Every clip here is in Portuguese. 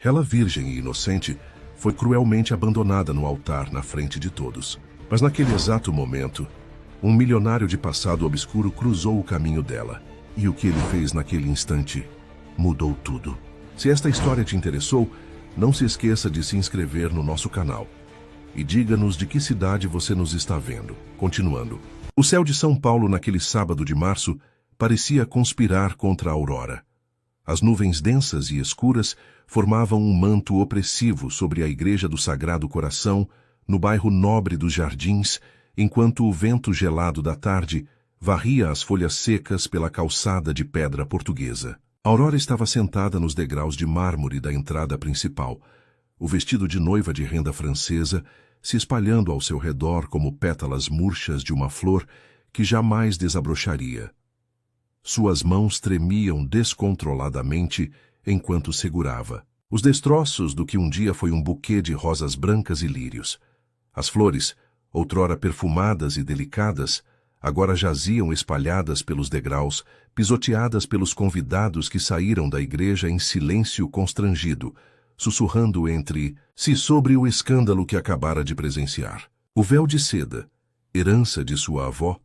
Ela, virgem e inocente, foi cruelmente abandonada no altar na frente de todos. Mas naquele exato momento, um milionário de passado obscuro cruzou o caminho dela. E o que ele fez naquele instante mudou tudo. Se esta história te interessou, não se esqueça de se inscrever no nosso canal. E diga-nos de que cidade você nos está vendo. Continuando. O céu de São Paulo naquele sábado de março parecia conspirar contra a aurora. As nuvens densas e escuras formavam um manto opressivo sobre a Igreja do Sagrado Coração, no bairro nobre dos Jardins, enquanto o vento gelado da tarde varria as folhas secas pela calçada de pedra portuguesa. Aurora estava sentada nos degraus de mármore da entrada principal, o vestido de noiva de renda francesa se espalhando ao seu redor como pétalas murchas de uma flor que jamais desabrocharia. Suas mãos tremiam descontroladamente enquanto segurava os destroços do que um dia foi um buquê de rosas brancas e lírios. As flores, outrora perfumadas e delicadas, agora jaziam espalhadas pelos degraus, pisoteadas pelos convidados que saíram da igreja em silêncio constrangido, sussurrando entre si sobre o escândalo que acabara de presenciar. O véu de seda, herança de sua avó,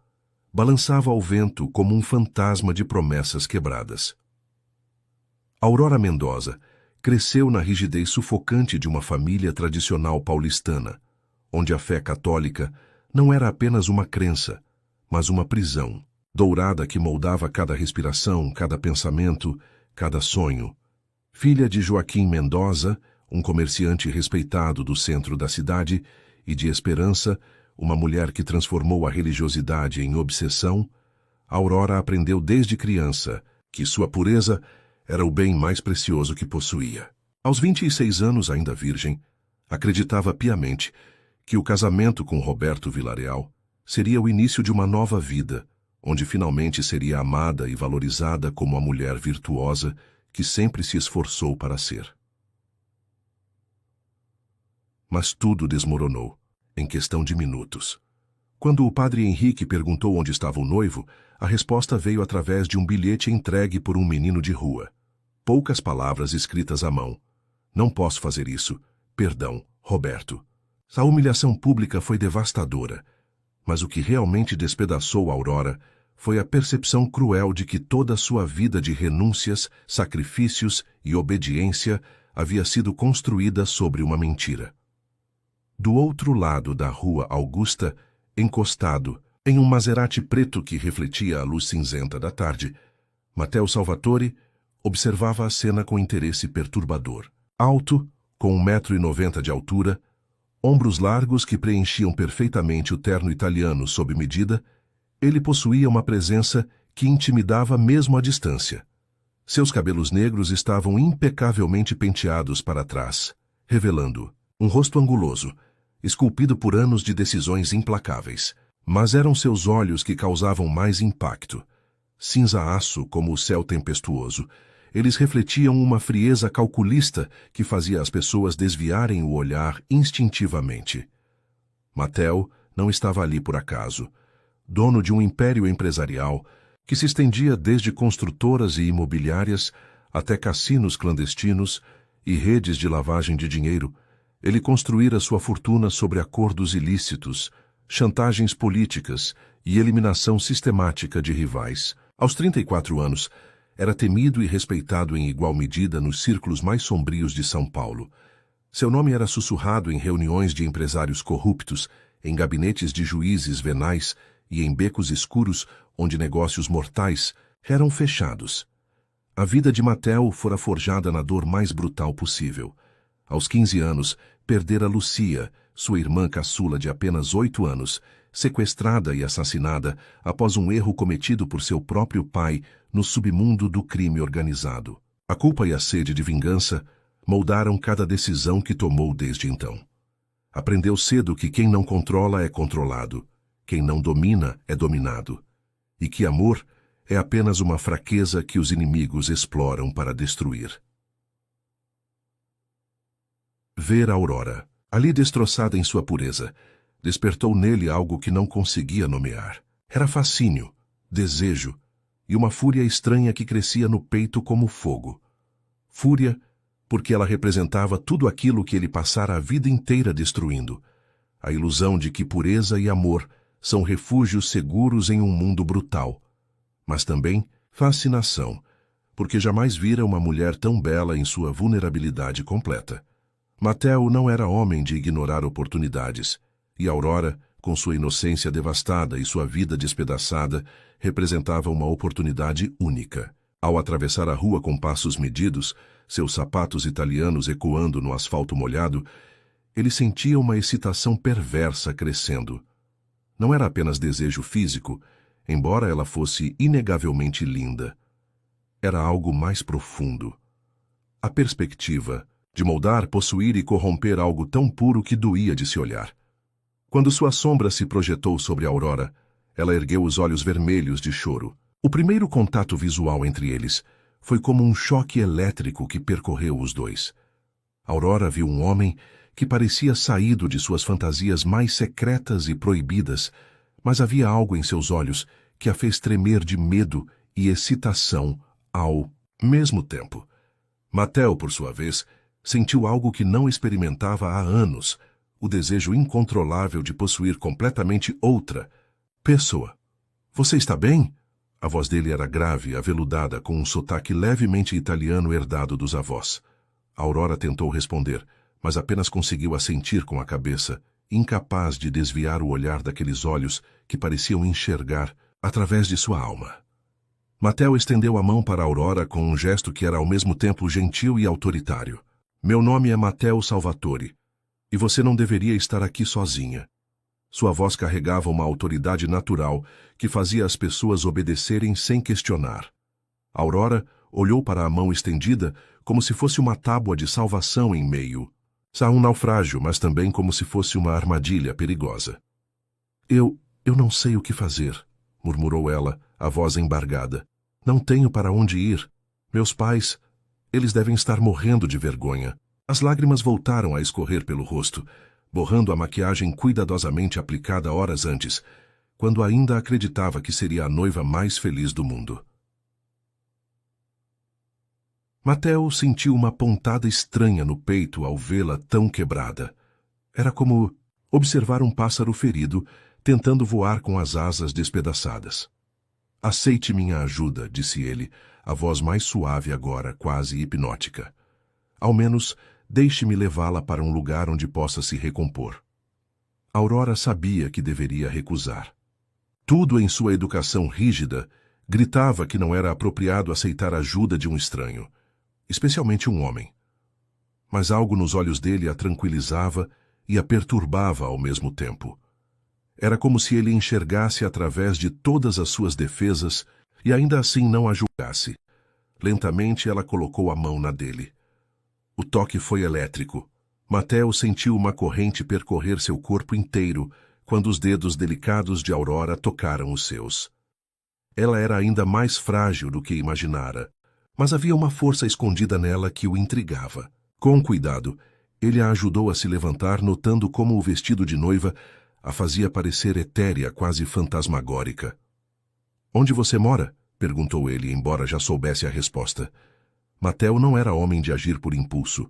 balançava ao vento como um fantasma de promessas quebradas. Aurora Mendoza cresceu na rigidez sufocante de uma família tradicional paulistana, onde a fé católica não era apenas uma crença, mas uma prisão, dourada que moldava cada respiração, cada pensamento, cada sonho. Filha de Joaquim Mendoza, um comerciante respeitado do centro da cidade, e de Esperança, uma mulher que transformou a religiosidade em obsessão, Aurora aprendeu desde criança que sua pureza era o bem mais precioso que possuía. Aos 26 anos, ainda virgem, acreditava piamente que o casamento com Roberto Villarreal seria o início de uma nova vida, onde finalmente seria amada e valorizada como a mulher virtuosa que sempre se esforçou para ser. Mas tudo desmoronou, em questão de minutos. Quando o padre Henrique perguntou onde estava o noivo, a resposta veio através de um bilhete entregue por um menino de rua. Poucas palavras escritas à mão. Não posso fazer isso. Perdão, Roberto. A humilhação pública foi devastadora, mas o que realmente despedaçou Aurora foi a percepção cruel de que toda a sua vida de renúncias, sacrifícios e obediência havia sido construída sobre uma mentira. Do outro lado da rua Augusta, encostado em um Maserati preto que refletia a luz cinzenta da tarde, Matteo Salvatore observava a cena com interesse perturbador. Alto, com 1,90 m de altura, ombros largos que preenchiam perfeitamente o terno italiano sob medida, ele possuía uma presença que intimidava mesmo à distância. Seus cabelos negros estavam impecavelmente penteados para trás, revelando um rosto anguloso, esculpido por anos de decisões implacáveis. Mas eram seus olhos que causavam mais impacto. Cinza-aço como o céu tempestuoso, eles refletiam uma frieza calculista que fazia as pessoas desviarem o olhar instintivamente. Matteo não estava ali por acaso. Dono de um império empresarial que se estendia desde construtoras e imobiliárias até cassinos clandestinos e redes de lavagem de dinheiro, ele construíra sua fortuna sobre acordos ilícitos, chantagens políticas e eliminação sistemática de rivais. Aos 34 anos, era temido e respeitado em igual medida nos círculos mais sombrios de São Paulo. Seu nome era sussurrado em reuniões de empresários corruptos, em gabinetes de juízes venais e em becos escuros onde negócios mortais eram fechados. A vida de Matteo fora forjada na dor mais brutal possível. Aos 15 anos, perdera Lucia, sua irmã caçula de apenas 8 anos, sequestrada e assassinada após um erro cometido por seu próprio pai no submundo do crime organizado. A culpa e a sede de vingança moldaram cada decisão que tomou desde então. Aprendeu cedo que quem não controla é controlado, quem não domina é dominado, e que amor é apenas uma fraqueza que os inimigos exploram para destruir. Ver a Aurora, ali destroçada em sua pureza, despertou nele algo que não conseguia nomear. Era fascínio, desejo e uma fúria estranha que crescia no peito como fogo. Fúria porque ela representava tudo aquilo que ele passara a vida inteira destruindo. A ilusão de que pureza e amor são refúgios seguros em um mundo brutal. Mas também fascinação, porque jamais vira uma mulher tão bela em sua vulnerabilidade completa. Mateo não era homem de ignorar oportunidades, e Aurora, com sua inocência devastada e sua vida despedaçada, representava uma oportunidade única. Ao atravessar a rua com passos medidos, seus sapatos italianos ecoando no asfalto molhado, ele sentia uma excitação perversa crescendo. Não era apenas desejo físico, embora ela fosse inegavelmente linda. Era algo mais profundo. A perspectiva de moldar, possuir e corromper algo tão puro que doía de se olhar. Quando sua sombra se projetou sobre Aurora, ela ergueu os olhos vermelhos de choro. O primeiro contato visual entre eles foi como um choque elétrico que percorreu os dois. Aurora viu um homem que parecia saído de suas fantasias mais secretas e proibidas, mas havia algo em seus olhos que a fez tremer de medo e excitação ao mesmo tempo. Mateo, por sua vez, sentiu algo que não experimentava há anos, o desejo incontrolável de possuir completamente outra pessoa. Você está bem? A voz dele era grave, aveludada, com um sotaque levemente italiano herdado dos avós. Aurora tentou responder, mas apenas conseguiu assentir com a cabeça, incapaz de desviar o olhar daqueles olhos que pareciam enxergar através de sua alma. Mateo estendeu a mão para Aurora com um gesto que era ao mesmo tempo gentil e autoritário. Meu nome é Mateo Salvatore, e você não deveria estar aqui sozinha. Sua voz carregava uma autoridade natural que fazia as pessoas obedecerem sem questionar. Aurora olhou para a mão estendida como se fosse uma tábua de salvação em meio a um naufrágio, mas também como se fosse uma armadilha perigosa. Eu não sei o que fazer, murmurou ela, a voz embargada. Não tenho para onde ir. Meus pais, eles devem estar morrendo de vergonha. As lágrimas voltaram a escorrer pelo rosto, borrando a maquiagem cuidadosamente aplicada horas antes, quando ainda acreditava que seria a noiva mais feliz do mundo. Mateo sentiu uma pontada estranha no peito ao vê-la tão quebrada. Era como observar um pássaro ferido tentando voar com as asas despedaçadas. Aceite minha ajuda, disse ele, a voz mais suave agora, quase hipnótica. Ao menos, deixe-me levá-la para um lugar onde possa se recompor. Aurora sabia que deveria recusar. Tudo em sua educação rígida gritava que não era apropriado aceitar a ajuda de um estranho, especialmente um homem. Mas algo nos olhos dele a tranquilizava e a perturbava ao mesmo tempo. Era como se ele enxergasse através de todas as suas defesas e ainda assim não a julgasse. Lentamente ela colocou a mão na dele. O toque foi elétrico. Mateo sentiu uma corrente percorrer seu corpo inteiro quando os dedos delicados de Aurora tocaram os seus. Ela era ainda mais frágil do que imaginara, mas havia uma força escondida nela que o intrigava. Com cuidado, ele a ajudou a se levantar, notando como o vestido de noiva a fazia parecer etérea, quase fantasmagórica. Onde você mora? Perguntou ele, embora já soubesse a resposta. Mateo não era homem de agir por impulso.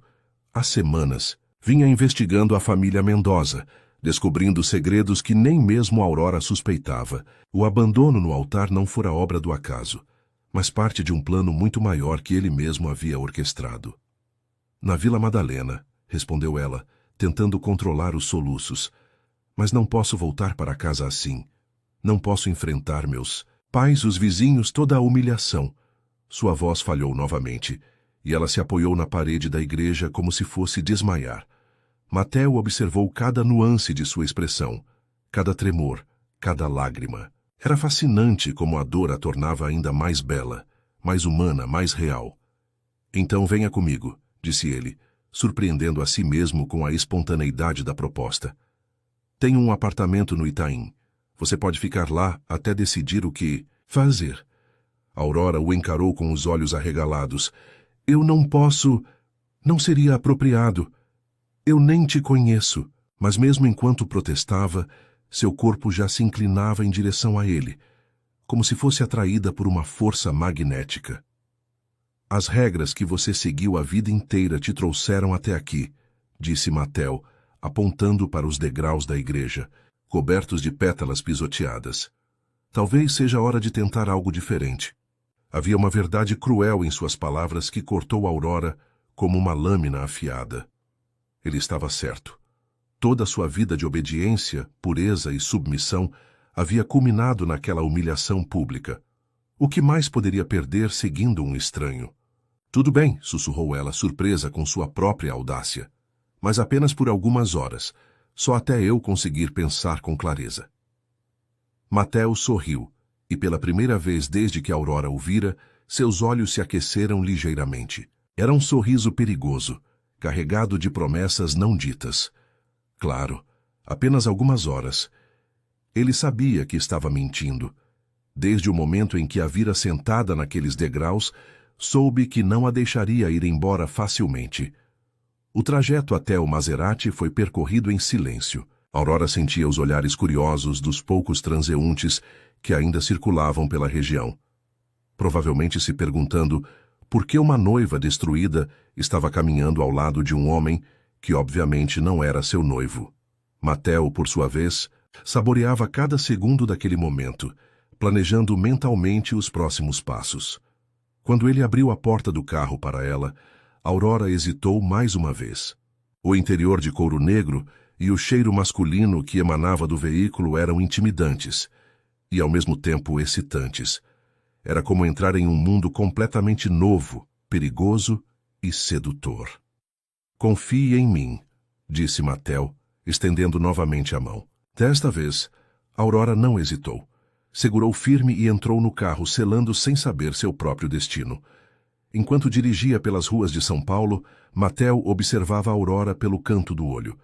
Há semanas, vinha investigando a família Mendoza, descobrindo segredos que nem mesmo Aurora suspeitava. O abandono no altar não fora obra do acaso, mas parte de um plano muito maior que ele mesmo havia orquestrado. Na Vila Madalena, respondeu ela, tentando controlar os soluços. Mas não posso voltar para casa assim. Não posso enfrentar meus pais, os vizinhos, toda a humilhação. Sua voz falhou novamente, e ela se apoiou na parede da igreja como se fosse desmaiar. Mateo observou cada nuance de sua expressão, cada tremor, cada lágrima. Era fascinante como a dor a tornava ainda mais bela, mais humana, mais real. Então venha comigo, disse ele, surpreendendo a si mesmo com a espontaneidade da proposta. Tenho um apartamento no Itaim. Você pode ficar lá até decidir o que fazer. Aurora o encarou com os olhos arregalados. Eu não posso... Não seria apropriado. Eu nem te conheço. Mas mesmo enquanto protestava, seu corpo já se inclinava em direção a ele, como se fosse atraída por uma força magnética. As regras que você seguiu a vida inteira te trouxeram até aqui, disse Mateo, apontando para os degraus da igreja, cobertos de pétalas pisoteadas. Talvez seja hora de tentar algo diferente. Havia uma verdade cruel em suas palavras que cortou Aurora como uma lâmina afiada. Ele estava certo. Toda a sua vida de obediência, pureza e submissão havia culminado naquela humilhação pública. O que mais poderia perder seguindo um estranho? Tudo bem, sussurrou ela, surpresa com sua própria audácia. Mas apenas por algumas horas, só até eu conseguir pensar com clareza. Mateo sorriu, e pela primeira vez desde que Aurora o vira, seus olhos se aqueceram ligeiramente. Era um sorriso perigoso, carregado de promessas não ditas. Claro, apenas algumas horas. Ele sabia que estava mentindo. Desde o momento em que a vira sentada naqueles degraus, soube que não a deixaria ir embora facilmente. O trajeto até o Maserati foi percorrido em silêncio. Aurora sentia os olhares curiosos dos poucos transeuntes que ainda circulavam pela região, provavelmente se perguntando por que uma noiva destruída estava caminhando ao lado de um homem que obviamente não era seu noivo. Mateo, por sua vez, saboreava cada segundo daquele momento, planejando mentalmente os próximos passos. Quando ele abriu a porta do carro para ela, Aurora hesitou mais uma vez. O interior de couro negro e o cheiro masculino que emanava do veículo eram intimidantes e, ao mesmo tempo, excitantes. Era como entrar em um mundo completamente novo, perigoso e sedutor. Confie em mim, disse Mateo, estendendo novamente a mão. Desta vez, Aurora não hesitou. Segurou firme e entrou no carro, selando sem saber seu próprio destino. Enquanto dirigia pelas ruas de São Paulo, Mateo observava Aurora pelo canto do olho.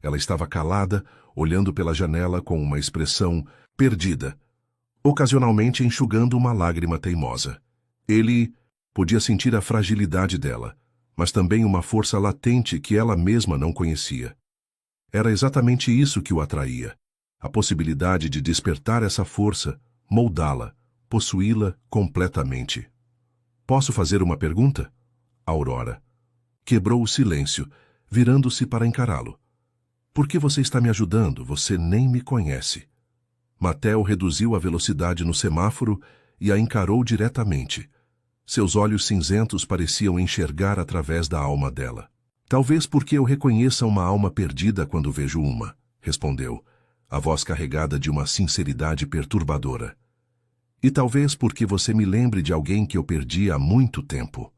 Ela estava calada, olhando pela janela com uma expressão perdida, ocasionalmente enxugando uma lágrima teimosa. Ele podia sentir a fragilidade dela, mas também uma força latente que ela mesma não conhecia. Era exatamente isso que o atraía, a possibilidade de despertar essa força, moldá-la, possuí-la completamente. Posso fazer uma pergunta? Aurora quebrou o silêncio, virando-se para encará-lo. Por que você está me ajudando? Você nem me conhece. Mateo reduziu a velocidade no semáforo e a encarou diretamente. Seus olhos cinzentos pareciam enxergar através da alma dela. Talvez porque eu reconheça uma alma perdida quando vejo uma, respondeu, a voz carregada de uma sinceridade perturbadora. E talvez porque você me lembre de alguém que eu perdi há muito tempo.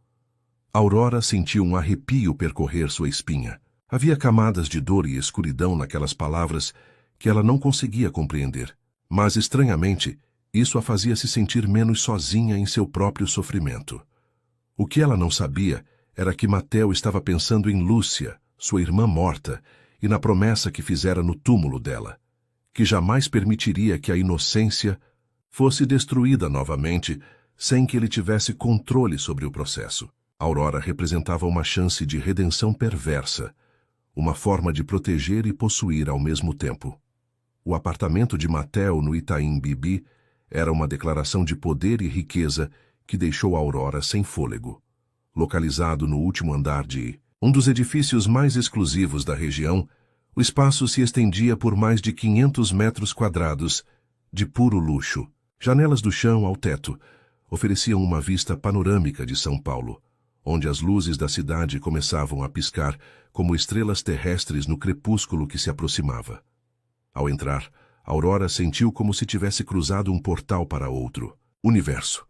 Aurora sentiu um arrepio percorrer sua espinha. Havia camadas de dor e escuridão naquelas palavras que ela não conseguia compreender. Mas, estranhamente, isso a fazia se sentir menos sozinha em seu próprio sofrimento. O que ela não sabia era que Mateo estava pensando em Lúcia, sua irmã morta, e na promessa que fizera no túmulo dela, que jamais permitiria que a inocência fosse destruída novamente sem que ele tivesse controle sobre o processo. Aurora representava uma chance de redenção perversa, uma forma de proteger e possuir ao mesmo tempo. O apartamento de Mateo no Itaim Bibi era uma declaração de poder e riqueza que deixou Aurora sem fôlego. Localizado no último andar de um dos edifícios mais exclusivos da região, o espaço se estendia por mais de 500 metros quadrados de puro luxo. Janelas do chão ao teto ofereciam uma vista panorâmica de São Paulo, onde as luzes da cidade começavam a piscar como estrelas terrestres no crepúsculo que se aproximava. Ao entrar, Aurora sentiu como se tivesse cruzado um portal para outro universo.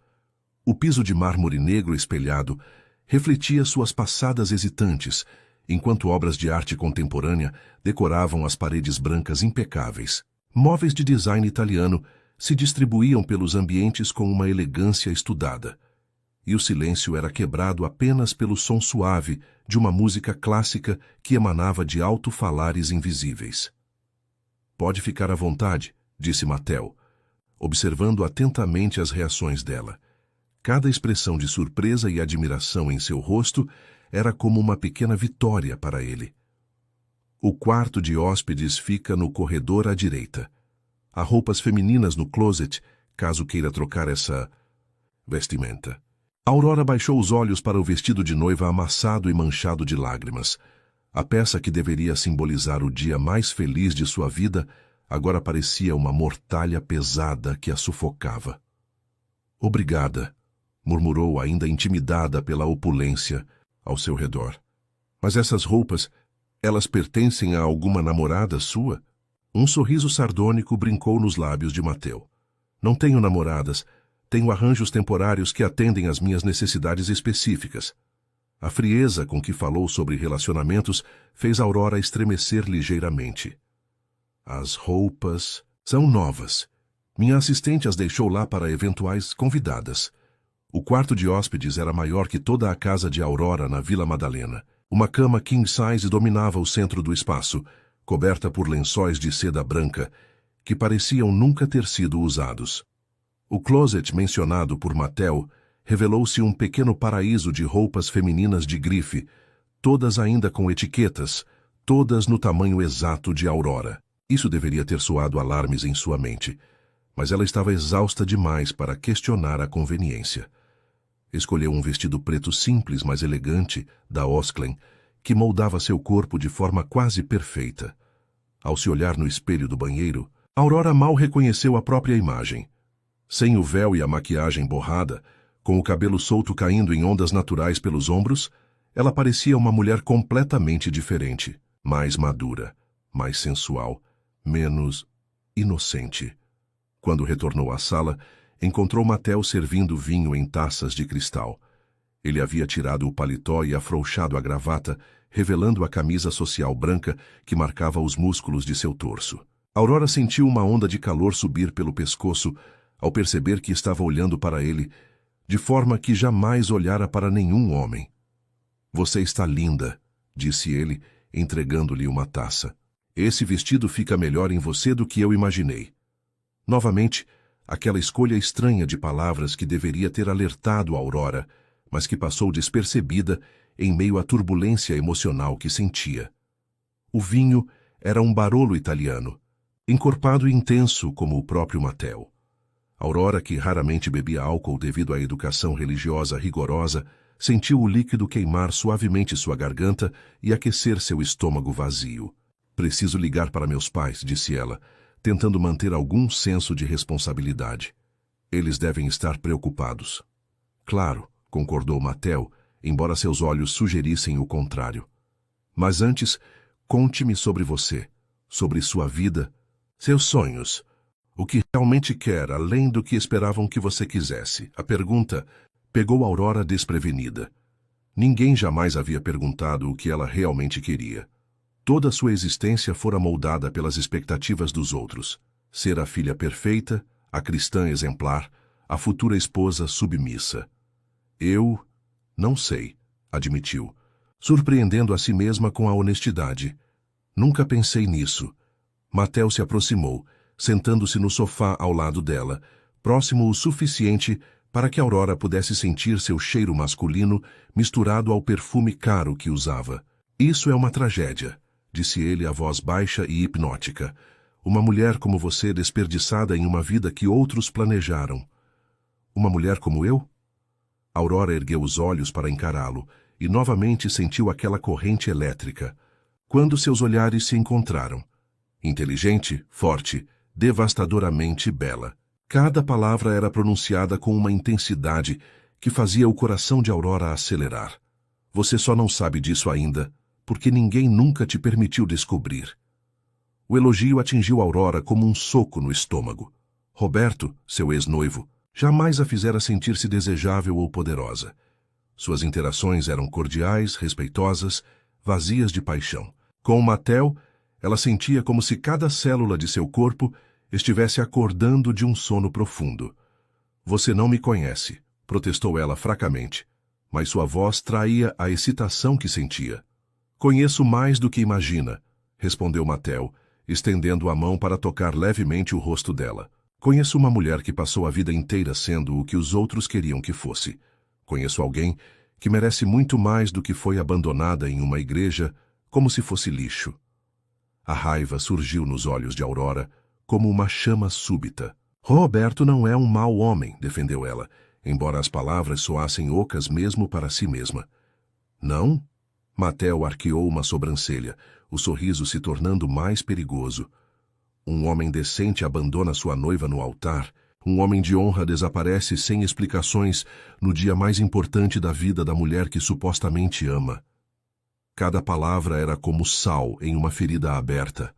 O piso de mármore negro espelhado refletia suas passadas hesitantes, enquanto obras de arte contemporânea decoravam as paredes brancas impecáveis. Móveis de design italiano se distribuíam pelos ambientes com uma elegância estudada, e o silêncio era quebrado apenas pelo som suave de uma música clássica que emanava de alto-falares invisíveis. Pode ficar à vontade, disse Mateo, observando atentamente as reações dela. Cada expressão de surpresa e admiração em seu rosto era como uma pequena vitória para ele. O quarto de hóspedes fica no corredor à direita. Há roupas femininas no closet, caso queira trocar essa vestimenta. Aurora baixou os olhos para o vestido de noiva amassado e manchado de lágrimas. A peça que deveria simbolizar o dia mais feliz de sua vida agora parecia uma mortalha pesada que a sufocava. Obrigada, murmurou, ainda intimidada pela opulência ao seu redor. Mas essas roupas, elas pertencem a alguma namorada sua? Um sorriso sardônico brincou nos lábios de Mateu. Não tenho namoradas, tenho arranjos temporários que atendem às minhas necessidades específicas. A frieza com que falou sobre relacionamentos fez Aurora estremecer ligeiramente. As roupas são novas. Minha assistente as deixou lá para eventuais convidadas. O quarto de hóspedes era maior que toda a casa de Aurora na Vila Madalena. Uma cama king size dominava o centro do espaço, coberta por lençóis de seda branca, que pareciam nunca ter sido usados. O closet mencionado por Mateu revelou-se um pequeno paraíso de roupas femininas de grife, todas ainda com etiquetas, todas no tamanho exato de Aurora. Isso deveria ter soado alarmes em sua mente, mas ela estava exausta demais para questionar a conveniência. Escolheu um vestido preto simples, mas elegante, da Osklen, que moldava seu corpo de forma quase perfeita. Ao se olhar no espelho do banheiro, Aurora mal reconheceu a própria imagem. Sem o véu e a maquiagem borrada, com o cabelo solto caindo em ondas naturais pelos ombros, ela parecia uma mulher completamente diferente, mais madura, mais sensual, menos inocente. Quando retornou à sala, encontrou Mateu servindo vinho em taças de cristal. Ele havia tirado o paletó e afrouxado a gravata, revelando a camisa social branca que marcava os músculos de seu torso. Aurora sentiu uma onda de calor subir pelo pescoço ao perceber que estava olhando para ele, de forma que jamais olhara para nenhum homem. Você está linda, disse ele, entregando-lhe uma taça. Esse vestido fica melhor em você do que eu imaginei. Novamente, aquela escolha estranha de palavras que deveria ter alertado a Aurora, mas que passou despercebida em meio à turbulência emocional que sentia. O vinho era um Barolo italiano, encorpado e intenso como o próprio Mateu. Aurora, que raramente bebia álcool devido à educação religiosa rigorosa, sentiu o líquido queimar suavemente sua garganta e aquecer seu estômago vazio. Preciso ligar para meus pais, disse ela, tentando manter algum senso de responsabilidade. Eles devem estar preocupados. Claro, concordou Mateu, embora seus olhos sugerissem o contrário. Mas antes, conte-me sobre você, sobre sua vida, seus sonhos. O que realmente quer, além do que esperavam que você quisesse. A pergunta pegou Aurora desprevenida. Ninguém jamais havia perguntado o que ela realmente queria. Toda sua existência fora moldada pelas expectativas dos outros. Ser a filha perfeita, a cristã exemplar, a futura esposa submissa. Eu não sei, admitiu, surpreendendo a si mesma com a honestidade. Nunca pensei nisso. Mateu se aproximou, sentando-se no sofá ao lado dela, próximo o suficiente para que Aurora pudesse sentir seu cheiro masculino misturado ao perfume caro que usava. Isso é uma tragédia, disse ele a voz baixa e hipnótica. Uma mulher como você desperdiçada em uma vida que outros planejaram. Uma mulher como eu? Aurora ergueu os olhos para encará-lo e novamente sentiu aquela corrente elétrica. Quando seus olhares se encontraram. Inteligente, forte, devastadoramente bela. Cada palavra era pronunciada com uma intensidade que fazia o coração de Aurora acelerar. Você só não sabe disso ainda, porque ninguém nunca te permitiu descobrir. O elogio atingiu Aurora como um soco no estômago. Roberto, seu ex-noivo, jamais a fizera sentir-se desejável ou poderosa. Suas interações eram cordiais, respeitosas, vazias de paixão. Com Mateu, ela sentia como se cada célula de seu corpo estivesse acordando de um sono profundo. Você não me conhece, protestou ela fracamente, mas sua voz traía a excitação que sentia. Conheço mais do que imagina, respondeu Mateu, estendendo a mão para tocar levemente o rosto dela. Conheço uma mulher que passou a vida inteira sendo o que os outros queriam que fosse. Conheço alguém que merece muito mais do que foi abandonada em uma igreja como se fosse lixo. A raiva surgiu nos olhos de Aurora como uma chama súbita. Roberto não é um mau homem, defendeu ela. embora as palavras soassem ocas mesmo para si mesma. Não? Mateo arqueou uma sobrancelha, o sorriso se tornando mais perigoso. Um homem decente abandona sua noiva no altar. Um homem de honra desaparece sem explicações no dia mais importante da vida da mulher que supostamente ama. Cada palavra era como sal em uma ferida aberta.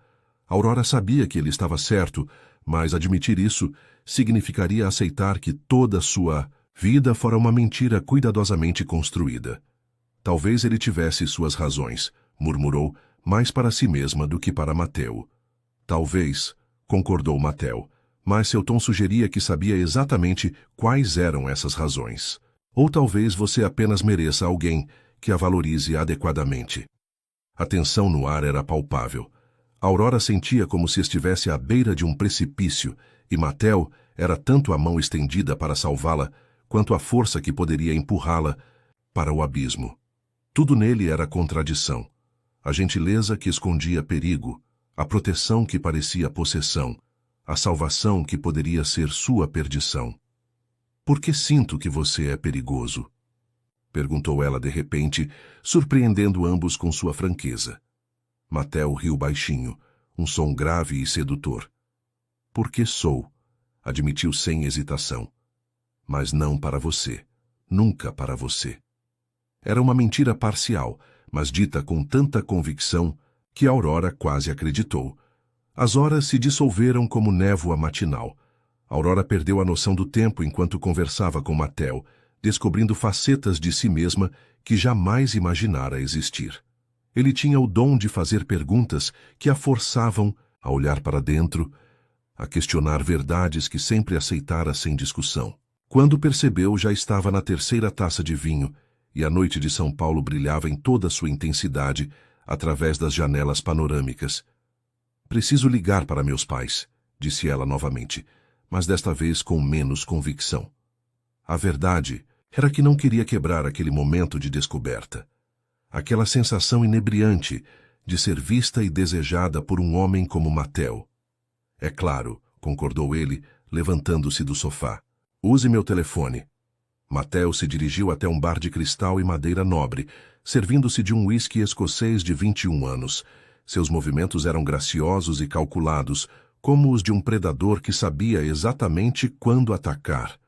Aurora sabia que ele estava certo, mas admitir isso significaria aceitar que toda sua vida fora uma mentira cuidadosamente construída. Talvez ele tivesse suas razões, murmurou, mais para si mesma do que para Mateo. Talvez, concordou Mateo, mas seu tom sugeria que sabia exatamente quais eram essas razões. Ou talvez você apenas mereça alguém que a valorize adequadamente. A tensão no ar era palpável. Aurora sentia como se estivesse à beira de um precipício, e Mateo era tanto a mão estendida para salvá-la, quanto a força que poderia empurrá-la para o abismo. Tudo nele era contradição. A gentileza que escondia perigo, a proteção que parecia possessão, a salvação que poderia ser sua perdição. Por que sinto que você é perigoso? Perguntou ela de repente, surpreendendo ambos com sua franqueza. Mateo riu baixinho, um som grave e sedutor. Porque sou, admitiu sem hesitação. Mas não para você, nunca para você. Era uma mentira parcial, mas dita com tanta convicção que Aurora quase acreditou. As horas se dissolveram como névoa matinal. Aurora perdeu a noção do tempo enquanto conversava com Mateo, descobrindo facetas de si mesma que jamais imaginara existir. Ele tinha o dom de fazer perguntas que a forçavam a olhar para dentro, a questionar verdades que sempre aceitara sem discussão. Quando percebeu, já estava na terceira taça de vinho, e a noite de São Paulo brilhava em toda sua intensidade através das janelas panorâmicas. Preciso ligar para meus pais, disse ela novamente, mas desta vez com menos convicção. A verdade era que não queria quebrar aquele momento de descoberta. Aquela sensação inebriante de ser vista e desejada por um homem como Mateo. É claro, concordou ele, levantando-se do sofá. Use meu telefone. Mateo se dirigiu até um bar de cristal e madeira nobre, servindo-se de um uísque escocês de 21 anos. Seus movimentos eram graciosos e calculados, como os de um predador que sabia exatamente quando atacar.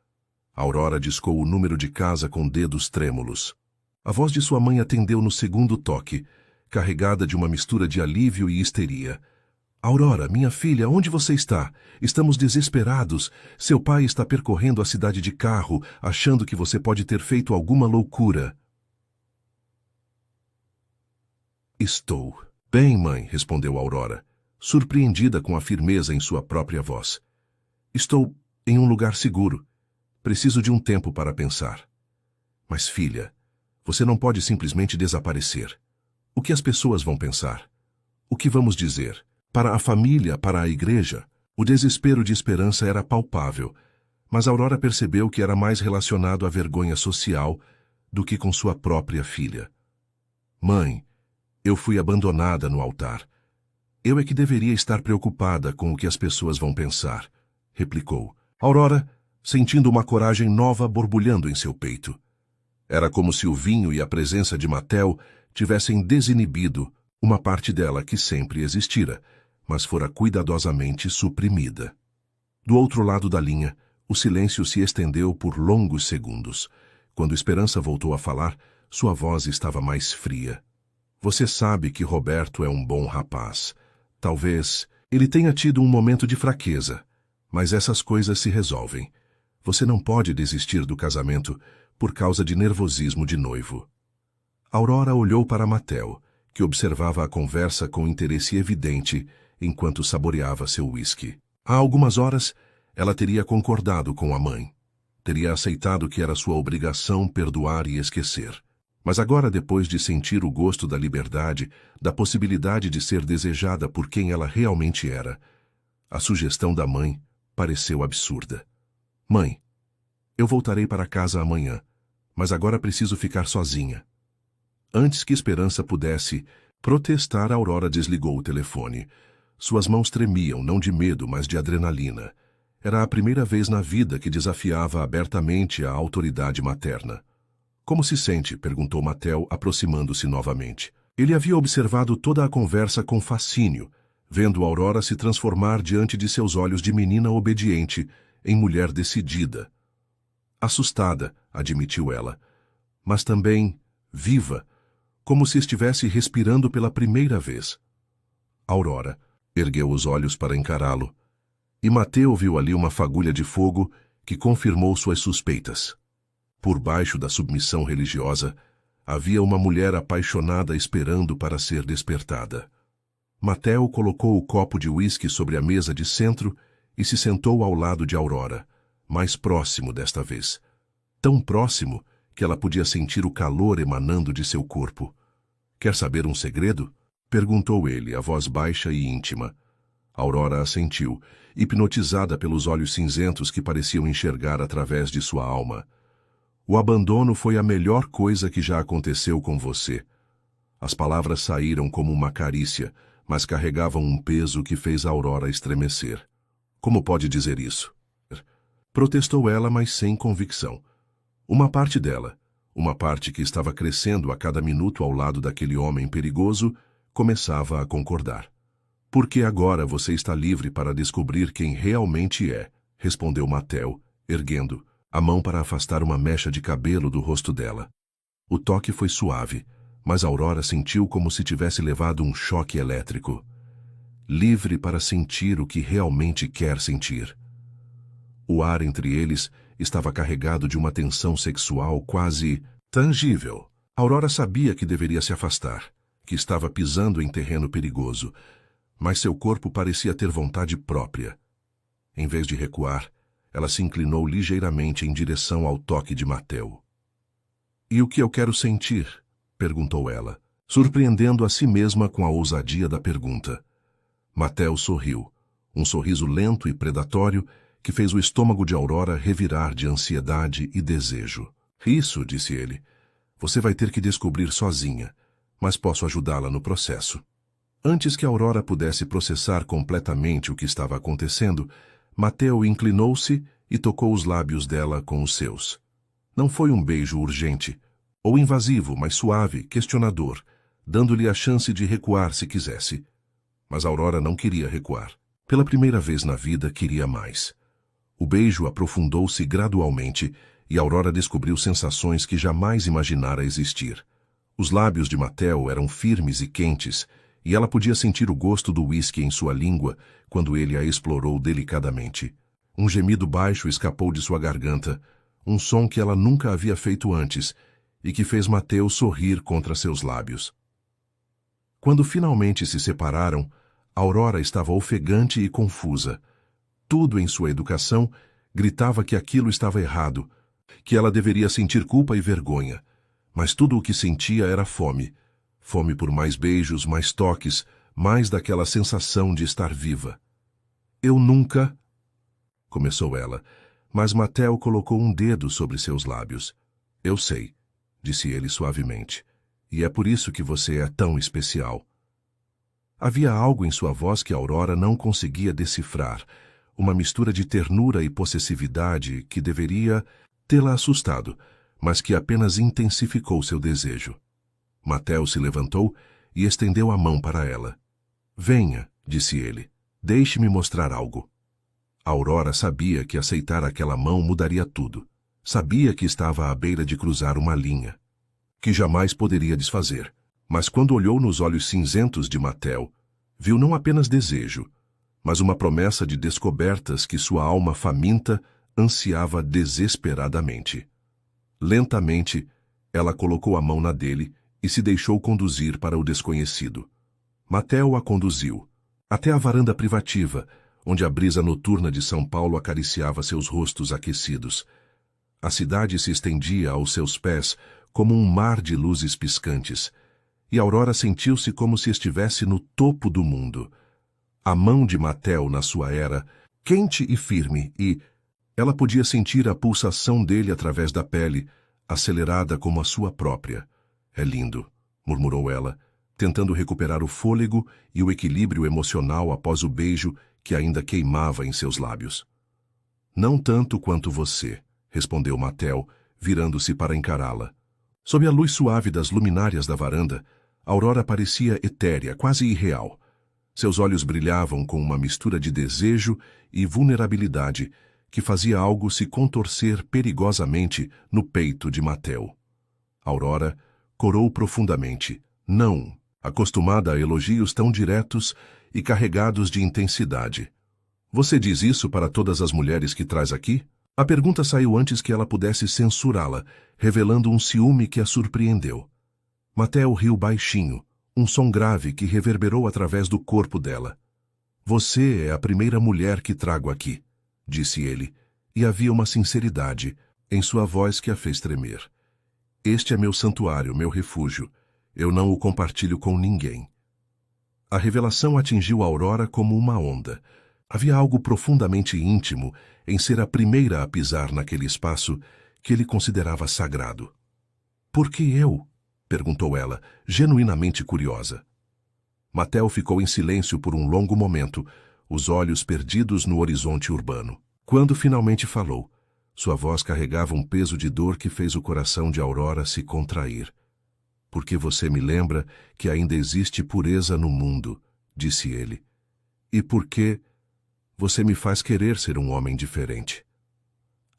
Aurora discou o número de casa com dedos trêmulos. A voz de sua mãe atendeu no segundo toque, carregada de uma mistura de alívio e histeria. Aurora, minha filha, onde você está? Estamos desesperados. Seu pai está percorrendo a cidade de carro, achando que você pode ter feito alguma loucura. Estou. Bem, mãe, respondeu Aurora, surpreendida com a firmeza em sua própria voz. Estou em um lugar seguro. Preciso de um tempo para pensar. Mas, filha, você não pode simplesmente desaparecer. O que as pessoas vão pensar? O que vamos dizer? Para a família, para a igreja, o desespero de esperança era palpável, mas Aurora percebeu que era mais relacionado à vergonha social do que com sua própria filha. Mãe, eu fui abandonada no altar. Eu é que deveria estar preocupada com o que as pessoas vão pensar, replicou. Aurora, sentindo uma coragem nova borbulhando em seu peito. Era como se o vinho e a presença de Mateo tivessem desinibido uma parte dela que sempre existira, mas fora cuidadosamente suprimida. Do outro lado da linha, o silêncio se estendeu por longos segundos. Quando Esperança voltou a falar, sua voz estava mais fria. Você sabe que Roberto é um bom rapaz. Talvez ele tenha tido um momento de fraqueza, mas essas coisas se resolvem. Você não pode desistir do casamento por causa de nervosismo de noivo. Aurora olhou para Mateo, que observava a conversa com interesse evidente enquanto saboreava seu uísque. Há algumas horas, ela teria concordado com a mãe. Teria aceitado que era sua obrigação perdoar e esquecer. Mas agora, depois de sentir o gosto da liberdade, da possibilidade de ser desejada por quem ela realmente era, a sugestão da mãe pareceu absurda. Mãe, eu voltarei para casa amanhã, mas agora preciso ficar sozinha. Antes que Esperança pudesse protestar, Aurora desligou o telefone. Suas mãos tremiam, não de medo, mas de adrenalina. Era a primeira vez na vida que desafiava abertamente a autoridade materna. Como se sente? Perguntou Mateo, aproximando-se novamente. Ele havia observado toda a conversa com fascínio, vendo Aurora se transformar diante de seus olhos de menina obediente em mulher decidida. Assustada, admitiu ela, mas também viva, como se estivesse respirando pela primeira vez. Aurora ergueu os olhos para encará-lo, e Mateo viu ali uma fagulha de fogo que confirmou suas suspeitas. Por baixo da submissão religiosa, havia uma mulher apaixonada esperando para ser despertada. Mateo colocou o copo de uísque sobre a mesa de centro e se sentou ao lado de Aurora, mais próximo desta vez. Tão próximo que ela podia sentir o calor emanando de seu corpo. Quer saber um segredo? Perguntou ele, a voz baixa e íntima. Aurora assentiu, hipnotizada pelos olhos cinzentos que pareciam enxergar através de sua alma. O abandono foi a melhor coisa que já aconteceu com você. As palavras saíram como uma carícia, mas carregavam um peso que fez Aurora estremecer. Como pode dizer isso? Protestou ela, mas sem convicção. Uma parte dela, uma parte que estava crescendo a cada minuto ao lado daquele homem perigoso, começava a concordar. Porque agora você está livre para descobrir quem realmente é, respondeu Mateo, erguendo a mão para afastar uma mecha de cabelo do rosto dela. O toque foi suave, mas Aurora sentiu como se tivesse levado um choque elétrico. Livre para sentir o que realmente quer sentir. O ar entre eles estava carregado de uma tensão sexual quase tangível. Aurora sabia que deveria se afastar, que estava pisando em terreno perigoso, mas seu corpo parecia ter vontade própria. Em vez de recuar, ela se inclinou ligeiramente em direção ao toque de Mateo. E o que eu quero sentir? Perguntou ela, surpreendendo a si mesma com a ousadia da pergunta. Mateo sorriu, um sorriso lento e predatório que fez o estômago de Aurora revirar de ansiedade e desejo. Isso, disse ele, você vai ter que descobrir sozinha, mas posso ajudá-la no processo. Antes que Aurora pudesse processar completamente o que estava acontecendo, Mateo inclinou-se e tocou os lábios dela com os seus. Não foi um beijo urgente, ou invasivo, mas suave, questionador, dando-lhe a chance de recuar se quisesse. Mas Aurora não queria recuar. Pela primeira vez na vida, queria mais. O beijo aprofundou-se gradualmente e Aurora descobriu sensações que jamais imaginara existir. Os lábios de Mateo eram firmes e quentes, e ela podia sentir o gosto do uísque em sua língua quando ele a explorou delicadamente. Um gemido baixo escapou de sua garganta, um som que ela nunca havia feito antes e que fez Mateo sorrir contra seus lábios. Quando finalmente se separaram, Aurora estava ofegante e confusa. Tudo em sua educação gritava que aquilo estava errado, que ela deveria sentir culpa e vergonha, mas tudo o que sentia era fome. Fome por mais beijos, mais toques, mais daquela sensação de estar viva. Eu nunca... Começou ela, mas Mateo colocou um dedo sobre seus lábios. Eu sei, disse ele suavemente, e é por isso que você é tão especial. Havia algo em sua voz que Aurora não conseguia decifrar, uma mistura de ternura e possessividade que deveria tê-la assustado, mas que apenas intensificou seu desejo. Mateo se levantou e estendeu a mão para ela. Venha, disse ele, deixe-me mostrar algo. Aurora sabia que aceitar aquela mão mudaria tudo. Sabia que estava à beira de cruzar uma linha, que jamais poderia desfazer. Mas quando olhou nos olhos cinzentos de Mateo, viu não apenas desejo, mas uma promessa de descobertas que sua alma faminta ansiava desesperadamente. Lentamente, ela colocou a mão na dele e se deixou conduzir para o desconhecido. Mateo a conduziu, até a varanda privativa, onde a brisa noturna de São Paulo acariciava seus rostos aquecidos. A cidade se estendia aos seus pés como um mar de luzes piscantes, e Aurora sentiu-se como se estivesse no topo do mundo. A mão de Mateo na sua era, quente e firme, e ela podia sentir a pulsação dele através da pele, acelerada como a sua própria. É lindo, murmurou ela, tentando recuperar o fôlego e o equilíbrio emocional após o beijo que ainda queimava em seus lábios. Não tanto quanto você, respondeu Mattel, virando-se para encará-la. Sob a luz suave das luminárias da varanda, Aurora parecia etérea, quase irreal. Seus olhos brilhavam com uma mistura de desejo e vulnerabilidade que fazia algo se contorcer perigosamente no peito de Mattel. Aurora corou profundamente. Não, acostumada a elogios tão diretos e carregados de intensidade. Você diz isso para todas as mulheres que traz aqui? A pergunta saiu antes que ela pudesse censurá-la, revelando um ciúme que a surpreendeu. Mattel riu baixinho, um som grave que reverberou através do corpo dela. Você é a primeira mulher que trago aqui, disse ele, e havia uma sinceridade em sua voz que a fez tremer. Este é meu santuário, meu refúgio. Eu não o compartilho com ninguém. A revelação atingiu Aurora como uma onda. Havia algo profundamente íntimo em ser a primeira a pisar naquele espaço que ele considerava sagrado. Por que eu? Perguntou ela, genuinamente curiosa. Mattel ficou em silêncio por um longo momento, os olhos perdidos no horizonte urbano. Quando finalmente falou, sua voz carregava um peso de dor que fez o coração de Aurora se contrair. Porque você me lembra que ainda existe pureza no mundo, disse ele. E porque você me faz querer ser um homem diferente.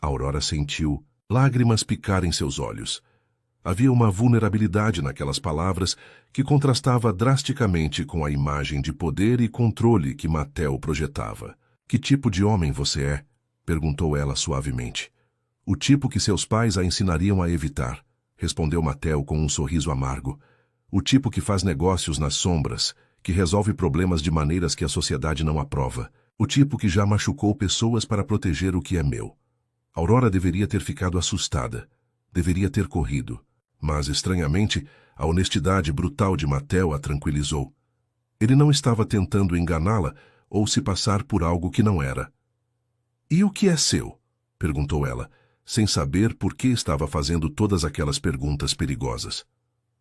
Aurora sentiu lágrimas picar em seus olhos. Havia uma vulnerabilidade naquelas palavras que contrastava drasticamente com a imagem de poder e controle que Mattel projetava. Que tipo de homem você é? Perguntou ela suavemente. O tipo que seus pais a ensinariam a evitar, respondeu Mattel com um sorriso amargo. O tipo que faz negócios nas sombras, que resolve problemas de maneiras que a sociedade não aprova. O tipo que já machucou pessoas para proteger o que é meu. Aurora deveria ter ficado assustada. Deveria ter corrido. Mas, estranhamente, a honestidade brutal de Mattel a tranquilizou. Ele não estava tentando enganá-la ou se passar por algo que não era. E o que é seu? Perguntou ela, sem saber por que estava fazendo todas aquelas perguntas perigosas.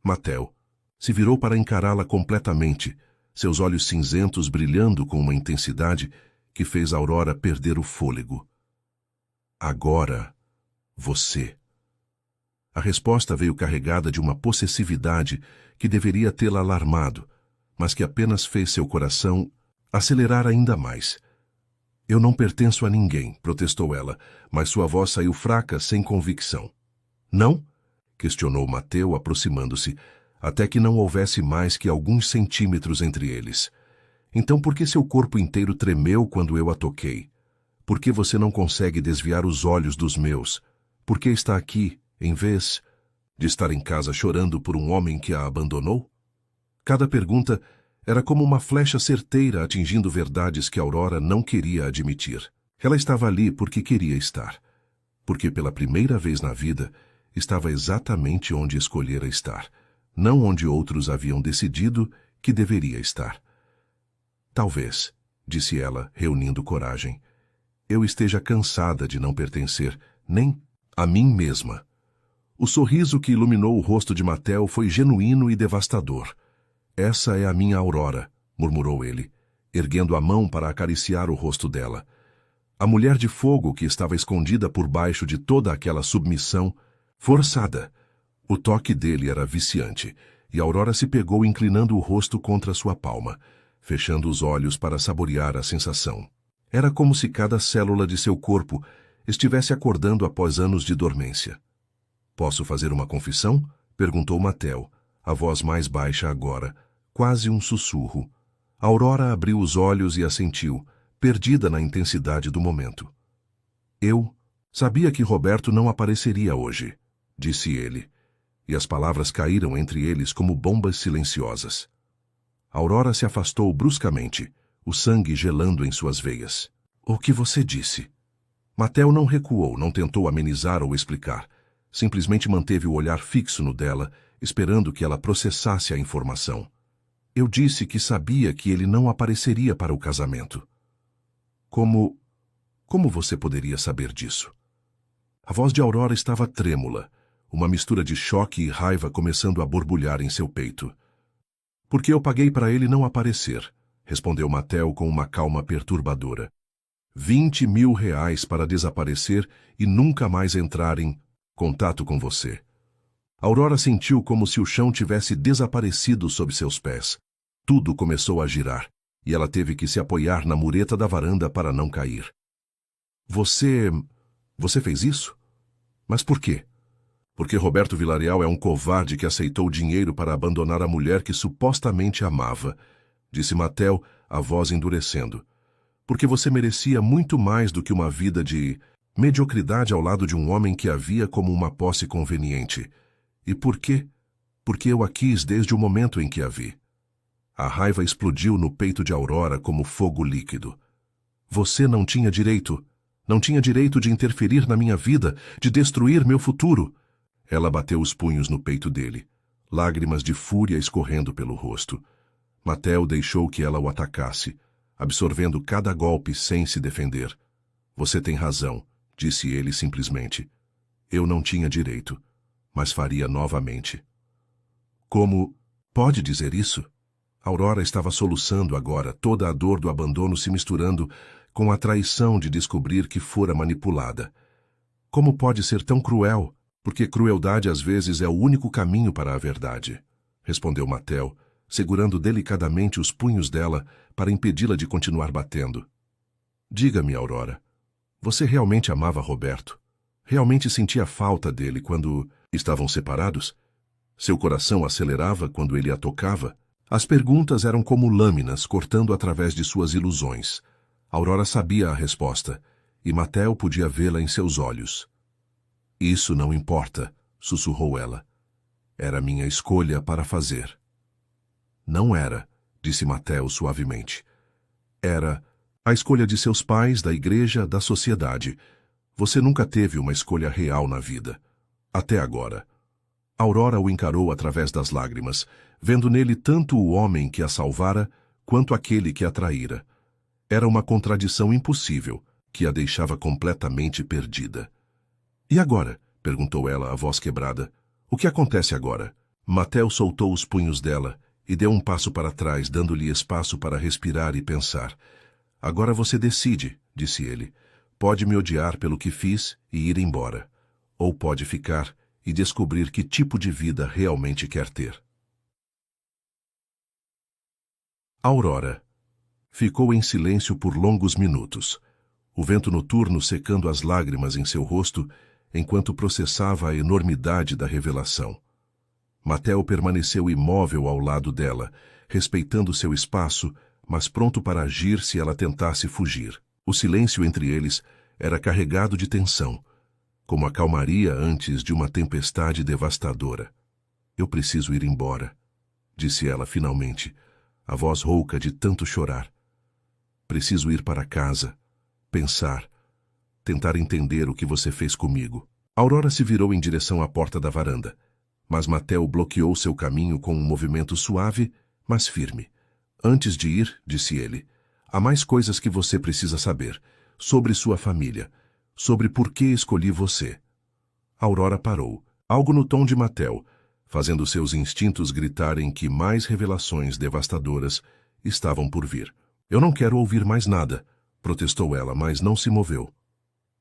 Mattel se virou para encará-la completamente, seus olhos cinzentos brilhando com uma intensidade que fez Aurora perder o fôlego. Agora, você. A resposta veio carregada de uma possessividade que deveria tê-la alarmado, mas que apenas fez seu coração acelerar ainda mais. Eu não pertenço a ninguém, protestou ela, mas sua voz saiu fraca, sem convicção. Não? Questionou Mattel, aproximando-se, até que não houvesse mais que alguns centímetros entre eles. Então por que seu corpo inteiro tremeu quando eu a toquei? Por que você não consegue desviar os olhos dos meus? Por que está aqui, em vez de estar em casa chorando por um homem que a abandonou? Cada pergunta era como uma flecha certeira atingindo verdades que Aurora não queria admitir. Ela estava ali porque queria estar. Porque pela primeira vez na vida estava exatamente onde escolhera estar, não onde outros haviam decidido que deveria estar. Talvez, disse ela, reunindo coragem, eu esteja cansada de não pertencer nem a mim mesma. O sorriso que iluminou o rosto de Mattel foi genuíno e devastador. Essa é a minha Aurora, murmurou ele, erguendo a mão para acariciar o rosto dela. A mulher de fogo que estava escondida por baixo de toda aquela submissão, forçada. O toque dele era viciante, e Aurora se pegou inclinando o rosto contra sua palma, fechando os olhos para saborear a sensação. Era como se cada célula de seu corpo estivesse acordando após anos de dormência. Posso fazer uma confissão? Perguntou Mattel, a voz mais baixa agora, quase um sussurro. Aurora abriu os olhos e assentiu, perdida na intensidade do momento. Eu sabia que Roberto não apareceria hoje, disse ele, e as palavras caíram entre eles como bombas silenciosas. Aurora se afastou bruscamente, o sangue gelando em suas veias. O que você disse? Mattel não recuou, não tentou amenizar ou explicar. Simplesmente manteve o olhar fixo no dela, esperando que ela processasse a informação. Eu disse que sabia que ele não apareceria para o casamento. Como você poderia saber disso? A voz de Aurora estava trêmula, uma mistura de choque e raiva começando a borbulhar em seu peito. Porque eu paguei para ele não aparecer, respondeu Mattel com uma calma perturbadora. R$ 20.000 para desaparecer e nunca mais entrar em contato com você. Aurora sentiu como se o chão tivesse desaparecido sob seus pés. Tudo começou a girar, e ela teve que se apoiar na mureta da varanda para não cair. Você fez isso? Mas por quê? Porque Roberto Villarreal é um covarde que aceitou dinheiro para abandonar a mulher que supostamente amava, disse Matel, a voz endurecendo. Porque você merecia muito mais do que uma vida de mediocridade ao lado de um homem que a via como uma posse conveniente. E por quê? Porque eu a quis desde o momento em que a vi. A raiva explodiu no peito de Aurora como fogo líquido. Você não tinha direito. Não tinha direito de interferir na minha vida, de destruir meu futuro. Ela bateu os punhos no peito dele, lágrimas de fúria escorrendo pelo rosto. Matel deixou que ela o atacasse, absorvendo cada golpe sem se defender. Você tem razão, disse ele simplesmente. Eu não tinha direito, mas faria novamente. Como pode dizer isso? Aurora estava soluçando agora, toda a dor do abandono se misturando com a traição de descobrir que fora manipulada. Como pode ser tão cruel? Porque crueldade às vezes é o único caminho para a verdade, respondeu Matel, segurando delicadamente os punhos dela para impedi-la de continuar batendo. Diga-me, Aurora, você realmente amava Roberto? Realmente sentia falta dele quando estavam separados? Seu coração acelerava quando ele a tocava? As perguntas eram como lâminas cortando através de suas ilusões. Aurora sabia a resposta, e Matel podia vê-la em seus olhos. Isso não importa, sussurrou ela. Era minha escolha para fazer. Não era, disse Matel suavemente. Era a escolha de seus pais, da igreja, da sociedade. Você nunca teve uma escolha real na vida. Até agora. Aurora o encarou através das lágrimas, vendo nele tanto o homem que a salvara, quanto aquele que a traíra. Era uma contradição impossível, que a deixava completamente perdida. E agora? Perguntou ela, a voz quebrada. O que acontece agora? Matel soltou os punhos dela e deu um passo para trás, dando-lhe espaço para respirar e pensar. Agora você decide, disse ele. Pode me odiar pelo que fiz e ir embora. Ou pode ficar e descobrir que tipo de vida realmente quer ter. Aurora ficou em silêncio por longos minutos, o vento noturno secando as lágrimas em seu rosto enquanto processava a enormidade da revelação. Matel permaneceu imóvel ao lado dela, respeitando seu espaço, mas pronto para agir se ela tentasse fugir. O silêncio entre eles era carregado de tensão, como a calmaria antes de uma tempestade devastadora. Eu preciso ir embora, disse ela finalmente, a voz rouca de tanto chorar. Preciso ir para casa, pensar, tentar entender o que você fez comigo. Aurora se virou em direção à porta da varanda, mas Matel bloqueou seu caminho com um movimento suave, mas firme. Antes de ir, disse ele, há mais coisas que você precisa saber, sobre sua família, sobre por que escolhi você. Aurora parou, algo no tom de Matel, fazendo seus instintos gritarem que mais revelações devastadoras estavam por vir. Eu não quero ouvir mais nada, protestou ela, mas não se moveu.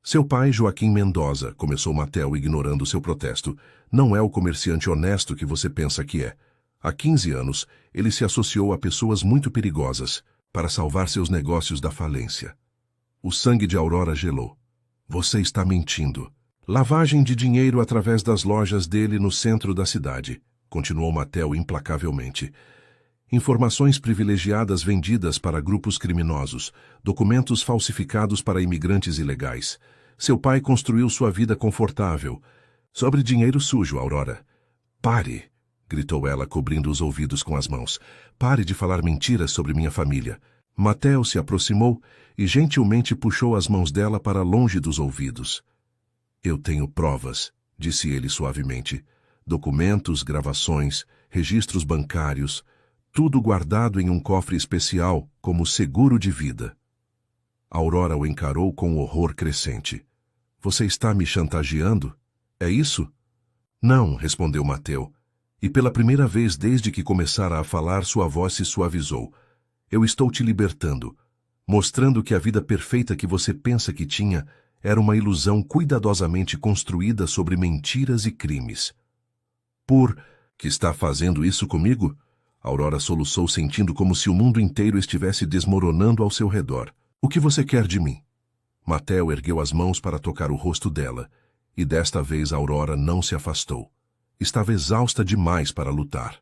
Seu pai, Joaquim Mendoza, começou Matel ignorando seu protesto, não é o comerciante honesto que você pensa que é. Há 15 anos, ele se associou a pessoas muito perigosas para salvar seus negócios da falência. O sangue de Aurora gelou. Você está mentindo. Lavagem de dinheiro através das lojas dele no centro da cidade, continuou Matel implacavelmente. Informações privilegiadas vendidas para grupos criminosos, documentos falsificados para imigrantes ilegais. Seu pai construiu sua vida confortável. Sobre dinheiro sujo, Aurora. Pare, gritou ela, cobrindo os ouvidos com as mãos. Pare de falar mentiras sobre minha família. Matel se aproximou e gentilmente puxou as mãos dela para longe dos ouvidos. Eu tenho provas, disse ele suavemente. Documentos, gravações, registros bancários, tudo guardado em um cofre especial como seguro de vida. Aurora o encarou com horror crescente. Você está me chantageando? É isso? Não, respondeu Matel. E pela primeira vez desde que começara a falar, sua voz se suavizou. Eu estou te libertando. mostrando que a vida perfeita que você pensa que tinha era uma ilusão cuidadosamente construída sobre mentiras e crimes. Por que está fazendo isso comigo? Aurora soluçou, sentindo como se o mundo inteiro estivesse desmoronando ao seu redor. O que você quer de mim? Mateo ergueu as mãos para tocar o rosto dela, e desta vez Aurora não se afastou. Estava exausta demais para lutar.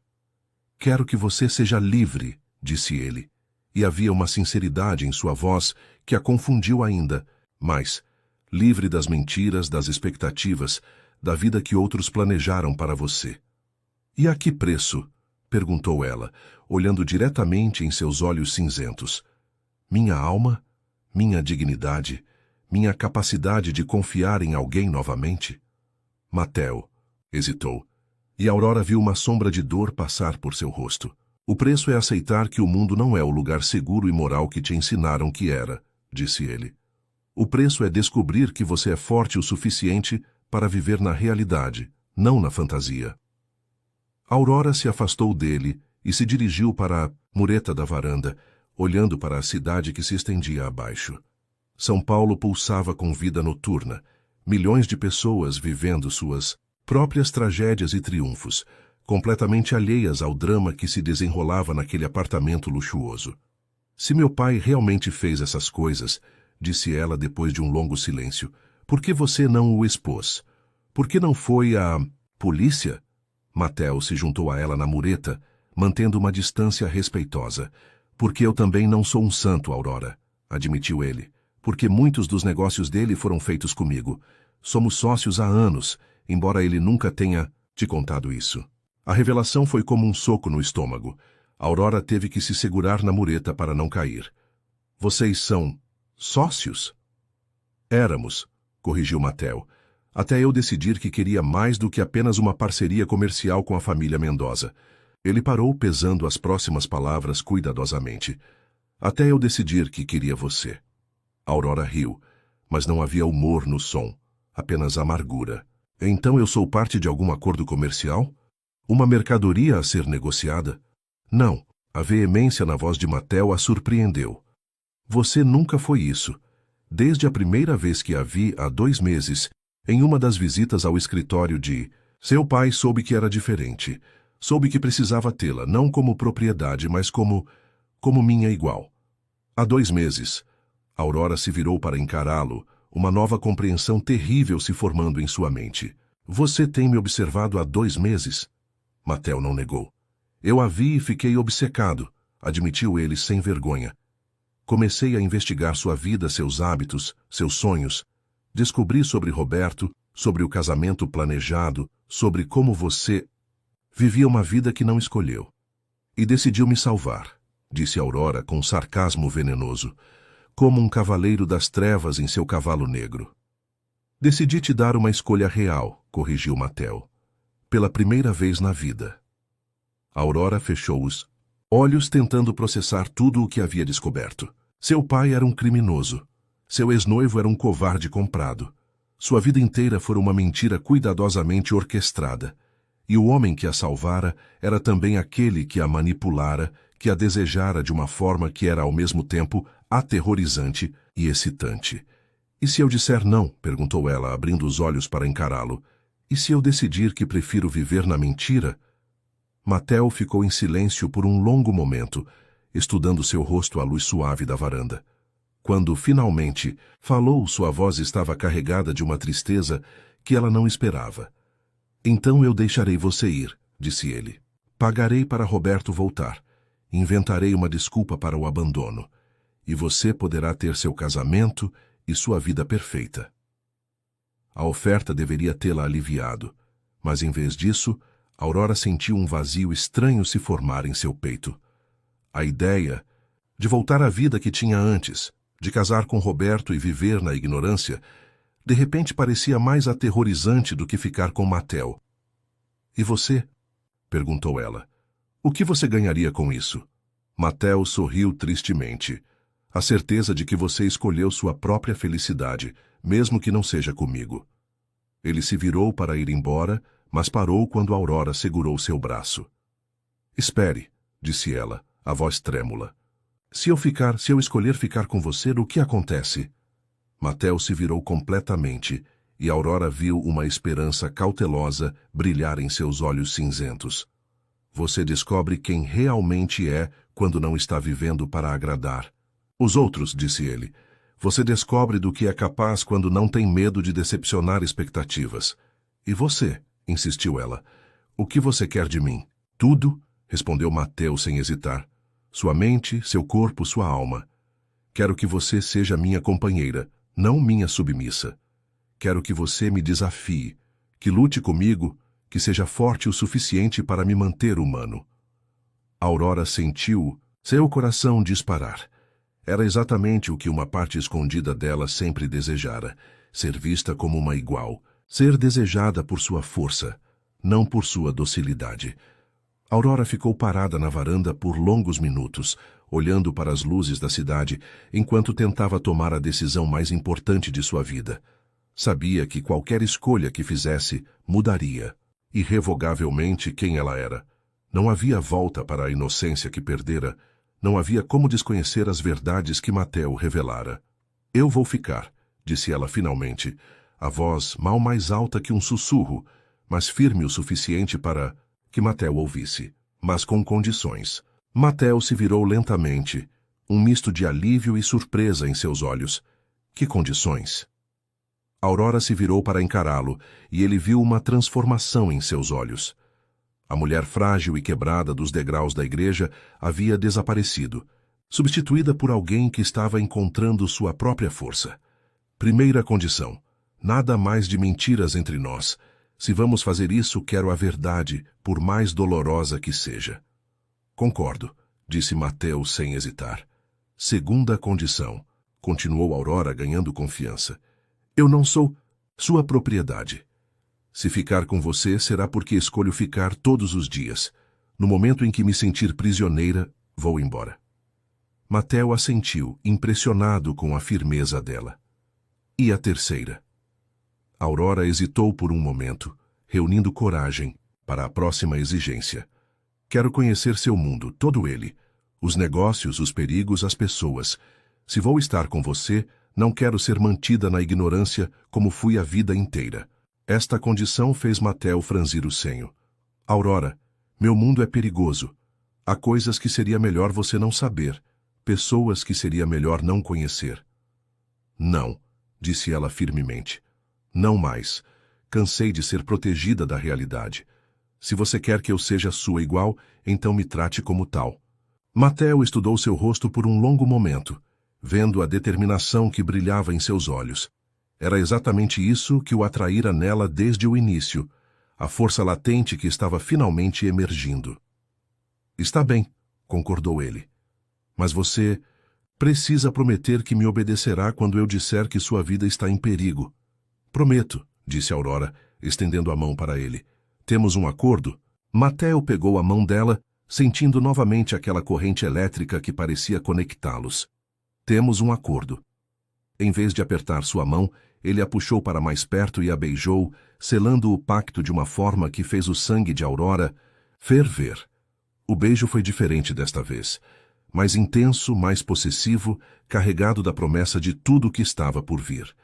Quero que você seja livre, disse ele, e havia uma sinceridade em sua voz que a confundiu ainda, mas livre das mentiras, das expectativas, da vida que outros planejaram para você. E a que preço? Perguntou ela, olhando diretamente em seus olhos cinzentos. Minha alma? Minha dignidade? Minha capacidade de confiar em alguém novamente? Mateo hesitou, e Aurora viu uma sombra de dor passar por seu rosto. O preço é aceitar que o mundo não é o lugar seguro e moral que te ensinaram que era, disse ele. O preço é descobrir que você é forte o suficiente para viver na realidade, não na fantasia. Aurora se afastou dele e se dirigiu para a mureta da varanda, olhando para a cidade que se estendia abaixo. São Paulo pulsava com vida noturna, milhões de pessoas vivendo suas próprias tragédias e triunfos, completamente alheias ao drama que se desenrolava naquele apartamento luxuoso. Se meu pai realmente fez essas coisas, disse ela depois de um longo silêncio, por que você não o expôs? Por que não foi à polícia? Mateo se juntou a ela na mureta, mantendo uma distância respeitosa. Porque eu também não sou um santo, Aurora, admitiu ele. Porque muitos dos negócios dele foram feitos comigo. Somos sócios há anos, embora ele nunca tenha te contado isso. A revelação foi como um soco no estômago. Aurora teve que se segurar na mureta para não cair. Vocês são sócios? Éramos, corrigiu Mateo, até eu decidir que queria mais do que apenas uma parceria comercial com a família Mendoza. Ele parou, pesando as próximas palavras cuidadosamente. Até eu decidir que queria você. Aurora riu, mas não havia humor no som, apenas amargura. Então eu sou parte de algum acordo comercial? Uma mercadoria a ser negociada? Não. A veemência na voz de Mateo a surpreendeu. Você nunca foi isso. Desde a primeira vez que a vi há 2 meses, em uma das visitas ao escritório de seu pai, soube que era diferente. Soube que precisava tê-la, não como propriedade, mas como minha igual. Há 2 meses. Aurora se virou para encará-lo, uma nova compreensão terrível se formando em sua mente. Você tem me observado há 2 meses? Mateo não negou. Eu a vi e fiquei obcecado, admitiu ele sem vergonha. Comecei a investigar sua vida, seus hábitos, seus sonhos. Descobri sobre Roberto, sobre o casamento planejado, sobre como você vivia uma vida que não escolheu. E decidiu me salvar, disse Aurora com sarcasmo venenoso, como um cavaleiro das trevas em seu cavalo negro. Decidi te dar uma escolha real, corrigiu Mateo. Pela primeira vez na vida. Aurora fechou os olhos tentando processar tudo o que havia descoberto. Seu pai era um criminoso. Seu ex-noivo era um covarde comprado. Sua vida inteira fora uma mentira cuidadosamente orquestrada. E o homem que a salvara era também aquele que a manipulara, que a desejara de uma forma que era ao mesmo tempo aterrorizante e excitante. E se eu disser não? Perguntou ela, abrindo os olhos para encará-lo. E se eu decidir que prefiro viver na mentira? Mateo ficou em silêncio por um longo momento, estudando seu rosto à luz suave da varanda. Quando, finalmente, falou, sua voz estava carregada de uma tristeza que ela não esperava. Então eu deixarei você ir, disse ele. Pagarei para Roberto voltar. Inventarei uma desculpa para o abandono. E você poderá ter seu casamento e sua vida perfeita. A oferta deveria tê-la aliviado, mas em vez disso, Aurora sentiu um vazio estranho se formar em seu peito. A ideia de voltar à vida que tinha antes, de casar com Roberto e viver na ignorância, de repente parecia mais aterrorizante do que ficar com Mateo. E você? Perguntou ela. O que você ganharia com isso? Mateo sorriu tristemente. A certeza de que você escolheu sua própria felicidade, mesmo que não seja comigo. Ele se virou para ir embora, mas parou quando Aurora segurou seu braço. Espere, disse ela, a voz trêmula. Se eu escolher ficar com você, o que acontece? Mateo se virou completamente e Aurora viu uma esperança cautelosa brilhar em seus olhos cinzentos. Você descobre quem realmente é quando não está vivendo para agradar os outros, disse ele. Você descobre do que é capaz quando não tem medo de decepcionar expectativas. E você? Insistiu ela. O que você quer de mim? Tudo, respondeu Mateo sem hesitar. Sua mente, seu corpo, sua alma. Quero que você seja minha companheira, não minha submissa. Quero que você me desafie, que lute comigo, que seja forte o suficiente para me manter humano. Aurora sentiu seu coração disparar. Era exatamente o que uma parte escondida dela sempre desejara, ser vista como uma igual, ser desejada por sua força, não por sua docilidade. Aurora ficou parada na varanda por longos minutos, olhando para as luzes da cidade, enquanto tentava tomar a decisão mais importante de sua vida. Sabia que qualquer escolha que fizesse mudaria, irrevogavelmente, quem ela era. Não havia volta para a inocência que perdera, não havia como desconhecer as verdades que Mateo revelara. Eu vou ficar, disse ela finalmente, a voz mal mais alta que um sussurro, mas firme o suficiente para que Mateo ouvisse, mas com condições. Mateo se virou lentamente, um misto de alívio e surpresa em seus olhos. Que condições? Aurora se virou para encará-lo, e ele viu uma transformação em seus olhos. A mulher frágil e quebrada dos degraus da igreja havia desaparecido, substituída por alguém que estava encontrando sua própria força. Primeira condição: nada mais de mentiras entre nós. Se vamos fazer isso, quero a verdade, por mais dolorosa que seja. Concordo, disse Mateo sem hesitar. Segunda condição, continuou Aurora ganhando confiança. Eu não sou sua propriedade. Se ficar com você, será porque escolho ficar todos os dias. No momento em que me sentir prisioneira, vou embora. Mateo assentiu, impressionado com a firmeza dela. E a terceira? Aurora hesitou por um momento, reunindo coragem para a próxima exigência. Quero conhecer seu mundo, todo ele. Os negócios, os perigos, as pessoas. Se vou estar com você, não quero ser mantida na ignorância como fui a vida inteira. Esta condição fez Mateo franzir o senho. Aurora, meu mundo é perigoso. Há coisas que seria melhor você não saber, pessoas que seria melhor não conhecer. Não, disse ela firmemente. Não mais. Cansei de ser protegida da realidade. Se você quer que eu seja sua igual, então me trate como tal. Mateo estudou seu rosto por um longo momento, vendo a determinação que brilhava em seus olhos. Era exatamente isso que o atraíra nela desde o início, a força latente que estava finalmente emergindo. Está bem, concordou ele. Mas você precisa prometer que me obedecerá quando eu disser que sua vida está em perigo. Prometo, disse Aurora, estendendo a mão para ele. Temos um acordo? Mateo pegou a mão dela, sentindo novamente aquela corrente elétrica que parecia conectá-los. Temos um acordo. Em vez de apertar sua mão, ele a puxou para mais perto e a beijou, selando o pacto de uma forma que fez o sangue de Aurora ferver. O beijo foi diferente desta vez, mais intenso, mais possessivo, carregado da promessa de tudo o que estava por vir.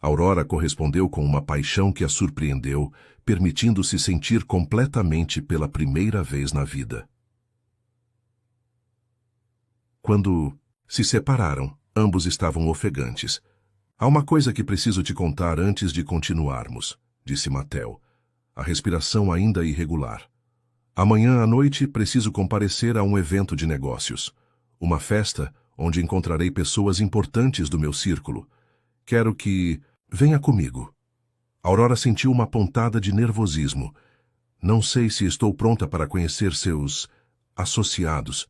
Aurora correspondeu com uma paixão que a surpreendeu, permitindo-se sentir completamente pela primeira vez na vida. Quando se separaram, ambos estavam ofegantes. Há uma coisa que preciso te contar antes de continuarmos, disse Mateo. A respiração ainda irregular. Amanhã à noite preciso comparecer a um evento de negócios. Uma festa onde encontrarei pessoas importantes do meu círculo. Quero que venha comigo. Aurora sentiu uma pontada de nervosismo. Não sei se estou pronta para conhecer seus associados.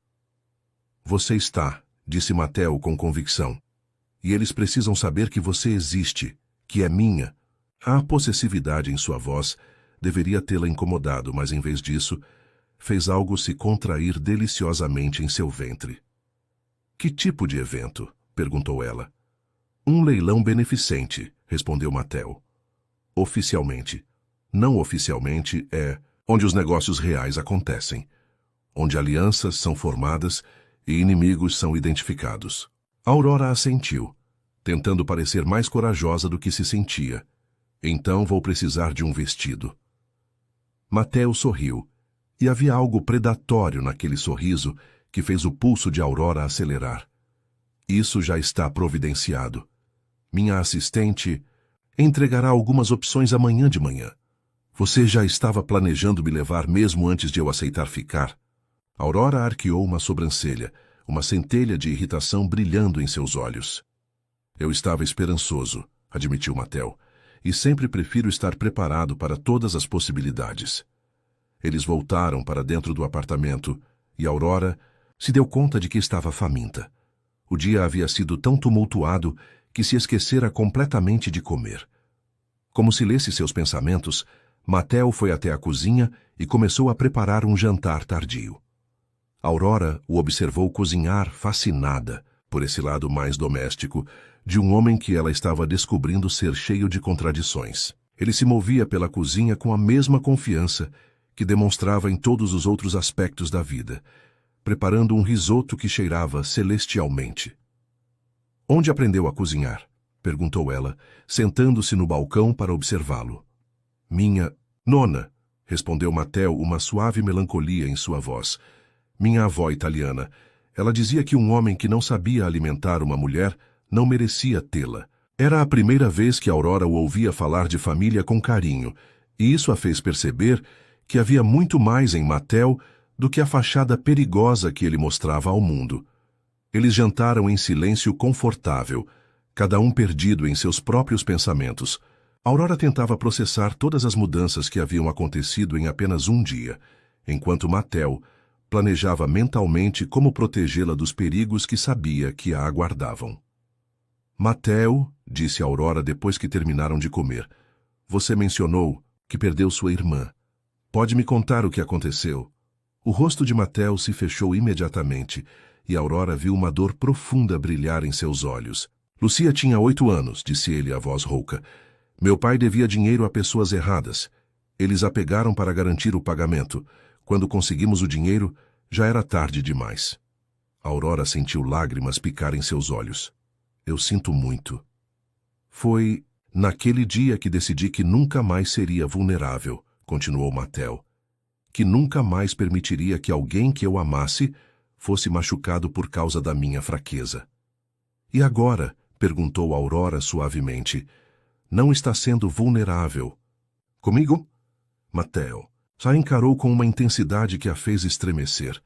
Você está, disse Mateo com convicção. E eles precisam saber que você existe, que é minha. A possessividade em sua voz deveria tê-la incomodado, mas em vez disso, fez algo se contrair deliciosamente em seu ventre. Que tipo de evento? Perguntou ela. Um leilão beneficente, respondeu Mateo. Oficialmente. Não oficialmente é onde os negócios reais acontecem. Onde alianças são formadas e inimigos são identificados. Aurora assentiu, tentando parecer mais corajosa do que se sentia. Então vou precisar de um vestido. Mateo sorriu, e havia algo predatório naquele sorriso que fez o pulso de Aurora acelerar. Isso já está providenciado. Minha assistente entregará algumas opções amanhã de manhã. Você já estava planejando me levar mesmo antes de eu aceitar ficar? Aurora arqueou uma sobrancelha, uma centelha de irritação brilhando em seus olhos. Eu estava esperançoso, admitiu Mateo, e sempre prefiro estar preparado para todas as possibilidades. Eles voltaram para dentro do apartamento e Aurora se deu conta de que estava faminta. O dia havia sido tão tumultuado que se esquecera completamente de comer. Como se lesse seus pensamentos, Mateo foi até a cozinha e começou a preparar um jantar tardio. Aurora o observou cozinhar fascinada por esse lado mais doméstico de um homem que ela estava descobrindo ser cheio de contradições. Ele se movia pela cozinha com a mesma confiança que demonstrava em todos os outros aspectos da vida, preparando um risoto que cheirava celestialmente. Onde aprendeu a cozinhar? Perguntou ela, sentando-se no balcão para observá-lo. Minha nona, respondeu Mateo, uma suave melancolia em sua voz. Minha avó italiana. Ela dizia que um homem que não sabia alimentar uma mulher não merecia tê-la. Era a primeira vez que Aurora o ouvia falar de família com carinho, e isso a fez perceber que havia muito mais em Mateo do que a fachada perigosa que ele mostrava ao mundo. Eles jantaram em silêncio confortável, cada um perdido em seus próprios pensamentos. Aurora tentava processar todas as mudanças que haviam acontecido em apenas um dia, enquanto Mateo planejava mentalmente como protegê-la dos perigos que sabia que a aguardavam. Mateo, disse Aurora depois que terminaram de comer, você mencionou que perdeu sua irmã. Pode me contar o que aconteceu? O rosto de Mateo se fechou imediatamente, e Aurora viu uma dor profunda brilhar em seus olhos. Lucia tinha 8 anos, disse ele a voz rouca. Meu pai devia dinheiro a pessoas erradas. Eles a pegaram para garantir o pagamento. Quando conseguimos o dinheiro, já era tarde demais. Aurora sentiu lágrimas picar em seus olhos. Eu sinto muito. Foi naquele dia que decidi que nunca mais seria vulnerável, continuou Mateo. Que nunca mais permitiria que alguém que eu amasse fosse machucado por causa da minha fraqueza. E agora? Perguntou Aurora suavemente. Não está sendo vulnerável. Comigo? Mateo só encarou com uma intensidade que a fez estremecer.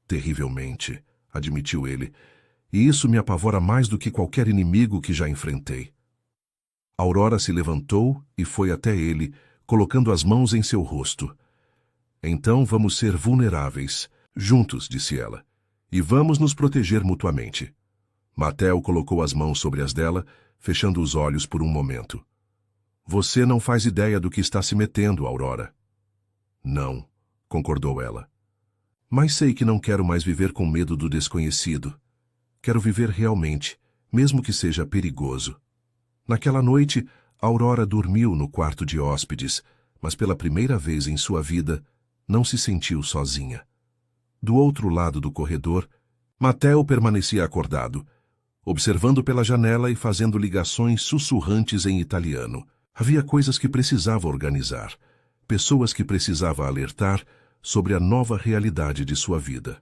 Terrivelmente, admitiu ele, e isso me apavora mais do que qualquer inimigo que já enfrentei. Aurora se levantou e foi até ele, colocando as mãos em seu rosto. Então vamos ser vulneráveis, juntos, disse ela, e vamos nos proteger mutuamente. Mateo colocou as mãos sobre as dela, fechando os olhos por um momento. Você não faz ideia do que está se metendo, Aurora. Não, concordou ela. Mas sei que não quero mais viver com medo do desconhecido. Quero viver realmente, mesmo que seja perigoso. Naquela noite, Aurora dormiu no quarto de hóspedes, mas pela primeira vez em sua vida, não se sentiu sozinha. Do outro lado do corredor, Mateo permanecia acordado, observando pela janela e fazendo ligações sussurrantes em italiano. Havia coisas que precisava organizar, pessoas que precisava alertar sobre a nova realidade de sua vida.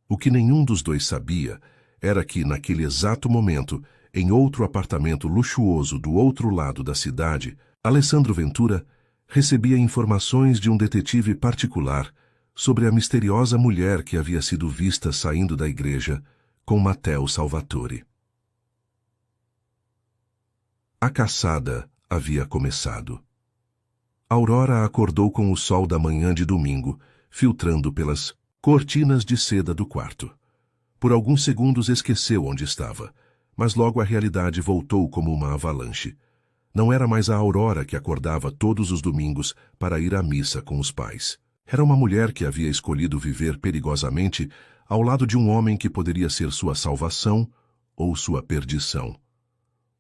O que nenhum dos dois sabia era que, naquele exato momento, em outro apartamento luxuoso do outro lado da cidade, Alessandro Ventura recebia informações de um detetive particular sobre a misteriosa mulher que havia sido vista saindo da igreja com Mateo Salvatore. A caçada havia começado. Aurora acordou com o sol da manhã de domingo, filtrando pelas cortinas de seda do quarto. Por alguns segundos esqueceu onde estava, mas logo a realidade voltou como uma avalanche. Não era mais a Aurora que acordava todos os domingos para ir à missa com os pais. Era uma mulher que havia escolhido viver perigosamente ao lado de um homem que poderia ser sua salvação ou sua perdição.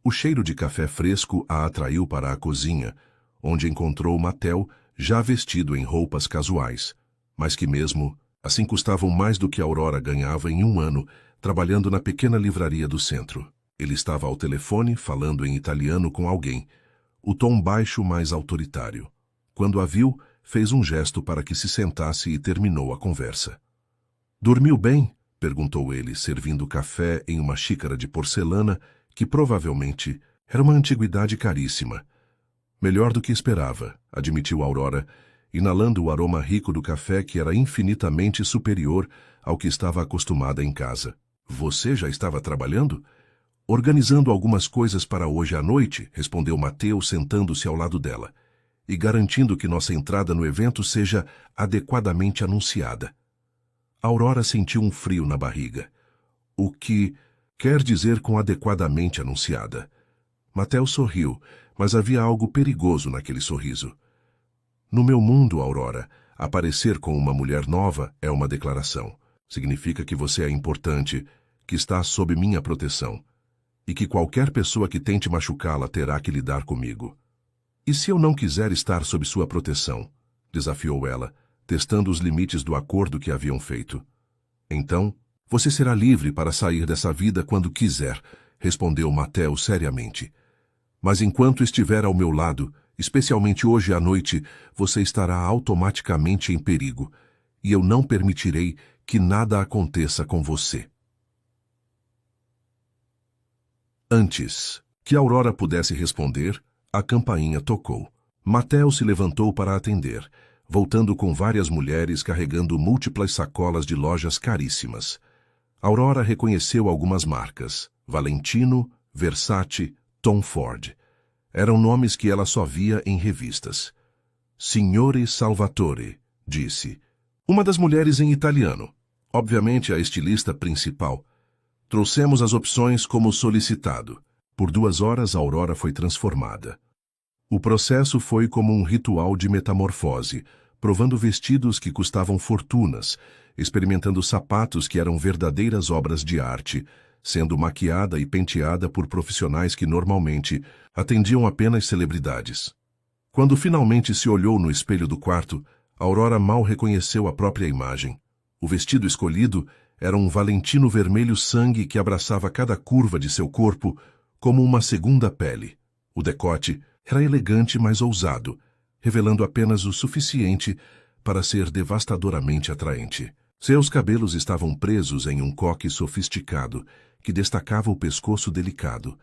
O cheiro de café fresco a atraiu para a cozinha, onde encontrou Mateo já vestido em roupas casuais, mas que mesmo Assim custavam mais do que Aurora ganhava em um ano, trabalhando na pequena livraria do centro. Ele estava ao telefone, falando em italiano com alguém, o tom baixo mais autoritário. Quando a viu, fez um gesto para que se sentasse e terminou a conversa. "Dormiu bem?" perguntou ele, servindo café em uma xícara de porcelana que provavelmente era uma antiguidade caríssima. "Melhor do que esperava", admitiu Aurora, inalando o aroma rico do café que era infinitamente superior ao que estava acostumada em casa. "Você já estava trabalhando?" "Organizando algumas coisas para hoje à noite", respondeu Mateus sentando-se ao lado dela, "e garantindo que nossa entrada no evento seja adequadamente anunciada." Aurora sentiu um frio na barriga. "O que quer dizer com adequadamente anunciada?" Mateus sorriu, mas havia algo perigoso naquele sorriso. "No meu mundo, Aurora, aparecer com uma mulher nova é uma declaração. Significa que você é importante, que está sob minha proteção, e que qualquer pessoa que tente machucá-la terá que lidar comigo." "E se eu não quiser estar sob sua proteção?" desafiou ela, testando os limites do acordo que haviam feito. "Então, você será livre para sair dessa vida quando quiser", respondeu Mateus seriamente. "Mas enquanto estiver ao meu lado, especialmente hoje à noite, você estará automaticamente em perigo, e eu não permitirei que nada aconteça com você." Antes que Aurora pudesse responder, a campainha tocou. Mateus se levantou para atender, voltando com várias mulheres carregando múltiplas sacolas de lojas caríssimas. Aurora reconheceu algumas marcas: Valentino, Versace, Tom Ford. Eram nomes que ela só via em revistas. "Signore Salvatore", disse. Uma das mulheres em italiano, obviamente a estilista principal. "Trouxemos as opções como solicitado." Por 2 horas, Aurora foi transformada. O processo foi como um ritual de metamorfose, provando vestidos que custavam fortunas, experimentando sapatos que eram verdadeiras obras de arte, sendo maquiada e penteada por profissionais que normalmente atendiam apenas celebridades. Quando finalmente se olhou no espelho do quarto, Aurora mal reconheceu a própria imagem. O vestido escolhido era um Valentino vermelho sangue que abraçava cada curva de seu corpo como uma segunda pele. O decote era elegante, mas ousado, revelando apenas o suficiente para ser devastadoramente atraente. Seus cabelos estavam presos em um coque sofisticado que destacava o pescoço delicado,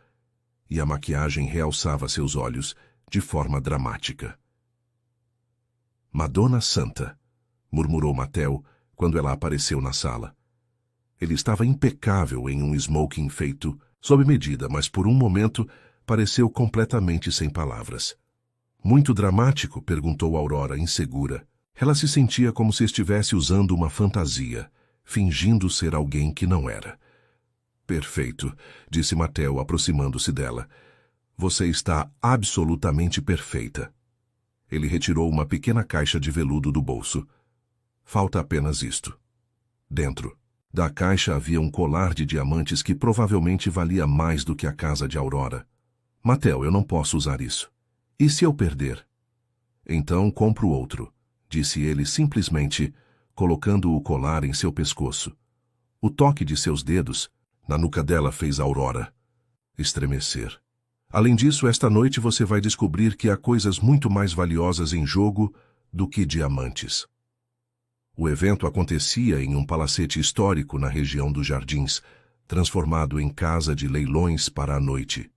e a maquiagem realçava seus olhos de forma dramática. "Madonna Santa", murmurou Mateus quando ela apareceu na sala. Ele estava impecável em um smoking feito sob medida, mas por um momento pareceu completamente sem palavras. "Muito dramático?" perguntou Aurora, insegura. Ela se sentia como se estivesse usando uma fantasia, fingindo ser alguém que não era. "Perfeito", disse Mateus, aproximando-se dela. "Você está absolutamente perfeita." Ele retirou uma pequena caixa de veludo do bolso. "Falta apenas isto." Dentro da caixa havia um colar de diamantes que provavelmente valia mais do que a casa de Aurora. "Mateus, eu não posso usar isso." "E se eu perder?" "Então compro outro", disse ele simplesmente, colocando o colar em seu pescoço. O toque de seus dedos na nuca dela fez Aurora estremecer. "Além disso, esta noite você vai descobrir que há coisas muito mais valiosas em jogo do que diamantes." O evento acontecia em um palacete histórico na região dos Jardins, transformado em casa de leilões para a noite.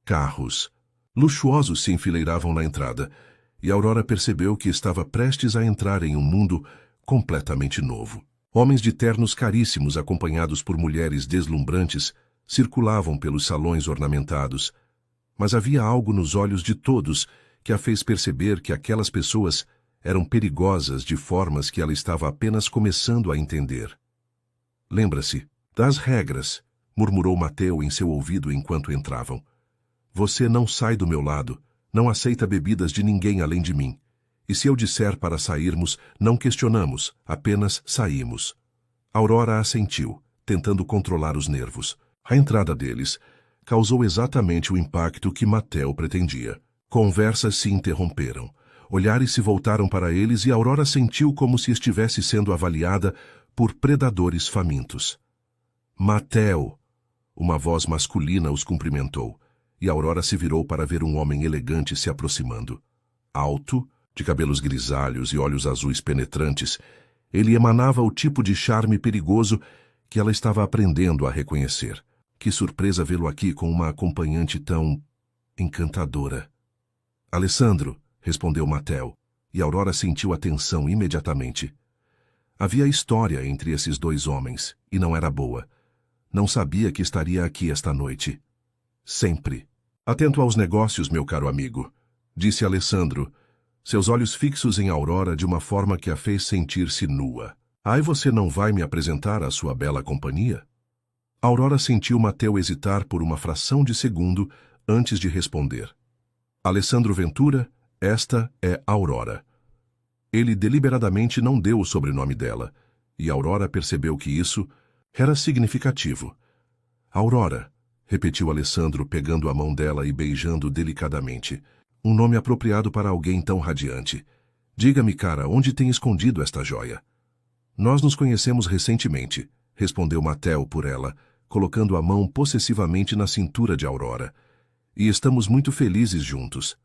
Carros luxuosos se enfileiravam na entrada, e Aurora percebeu que estava prestes a entrar em um mundo completamente novo. Homens de ternos caríssimos, acompanhados por mulheres deslumbrantes, circulavam pelos salões ornamentados, mas havia algo nos olhos de todos que a fez perceber que aquelas pessoas eram perigosas de formas que ela estava apenas começando a entender. "Lembra-se das regras", murmurou Mateus em seu ouvido enquanto entravam. "Você não sai do meu lado, não aceita bebidas de ninguém além de mim. E se eu disser para sairmos, não questionamos, apenas saímos." Aurora assentiu, tentando controlar os nervos. A entrada deles causou exatamente o impacto que Mateus pretendia. Conversas se interromperam. Olhares se voltaram para eles e Aurora sentiu como se estivesse sendo avaliada por predadores famintos. Mateo! Uma voz masculina os cumprimentou, e Aurora se virou para ver um homem elegante se aproximando. Alto, de cabelos grisalhos e olhos azuis penetrantes, ele emanava o tipo de charme perigoso que ela estava aprendendo a reconhecer. Que surpresa vê-lo aqui com uma acompanhante tão encantadora. Alessandro, respondeu Mateo, e Aurora sentiu a tensão imediatamente. Havia história entre esses dois homens, e não era boa. Não sabia que estaria aqui esta noite. Sempre. Atento aos negócios, meu caro amigo, disse Alessandro, seus olhos fixos em Aurora de uma forma que a fez sentir-se nua. Ai, você não vai me apresentar à sua bela companhia? Aurora sentiu Mateo hesitar por uma fração de segundo antes de responder. Alessandro Ventura, esta é Aurora. Ele deliberadamente não deu o sobrenome dela, e Aurora percebeu que isso era significativo. Aurora, repetiu Alessandro pegando a mão dela e beijando delicadamente. Um nome apropriado para alguém tão radiante. Diga-me, cara, onde tem escondido esta joia? Nós nos conhecemos recentemente, respondeu Mateo por ela, colocando a mão possessivamente na cintura de Aurora. E estamos muito felizes juntos.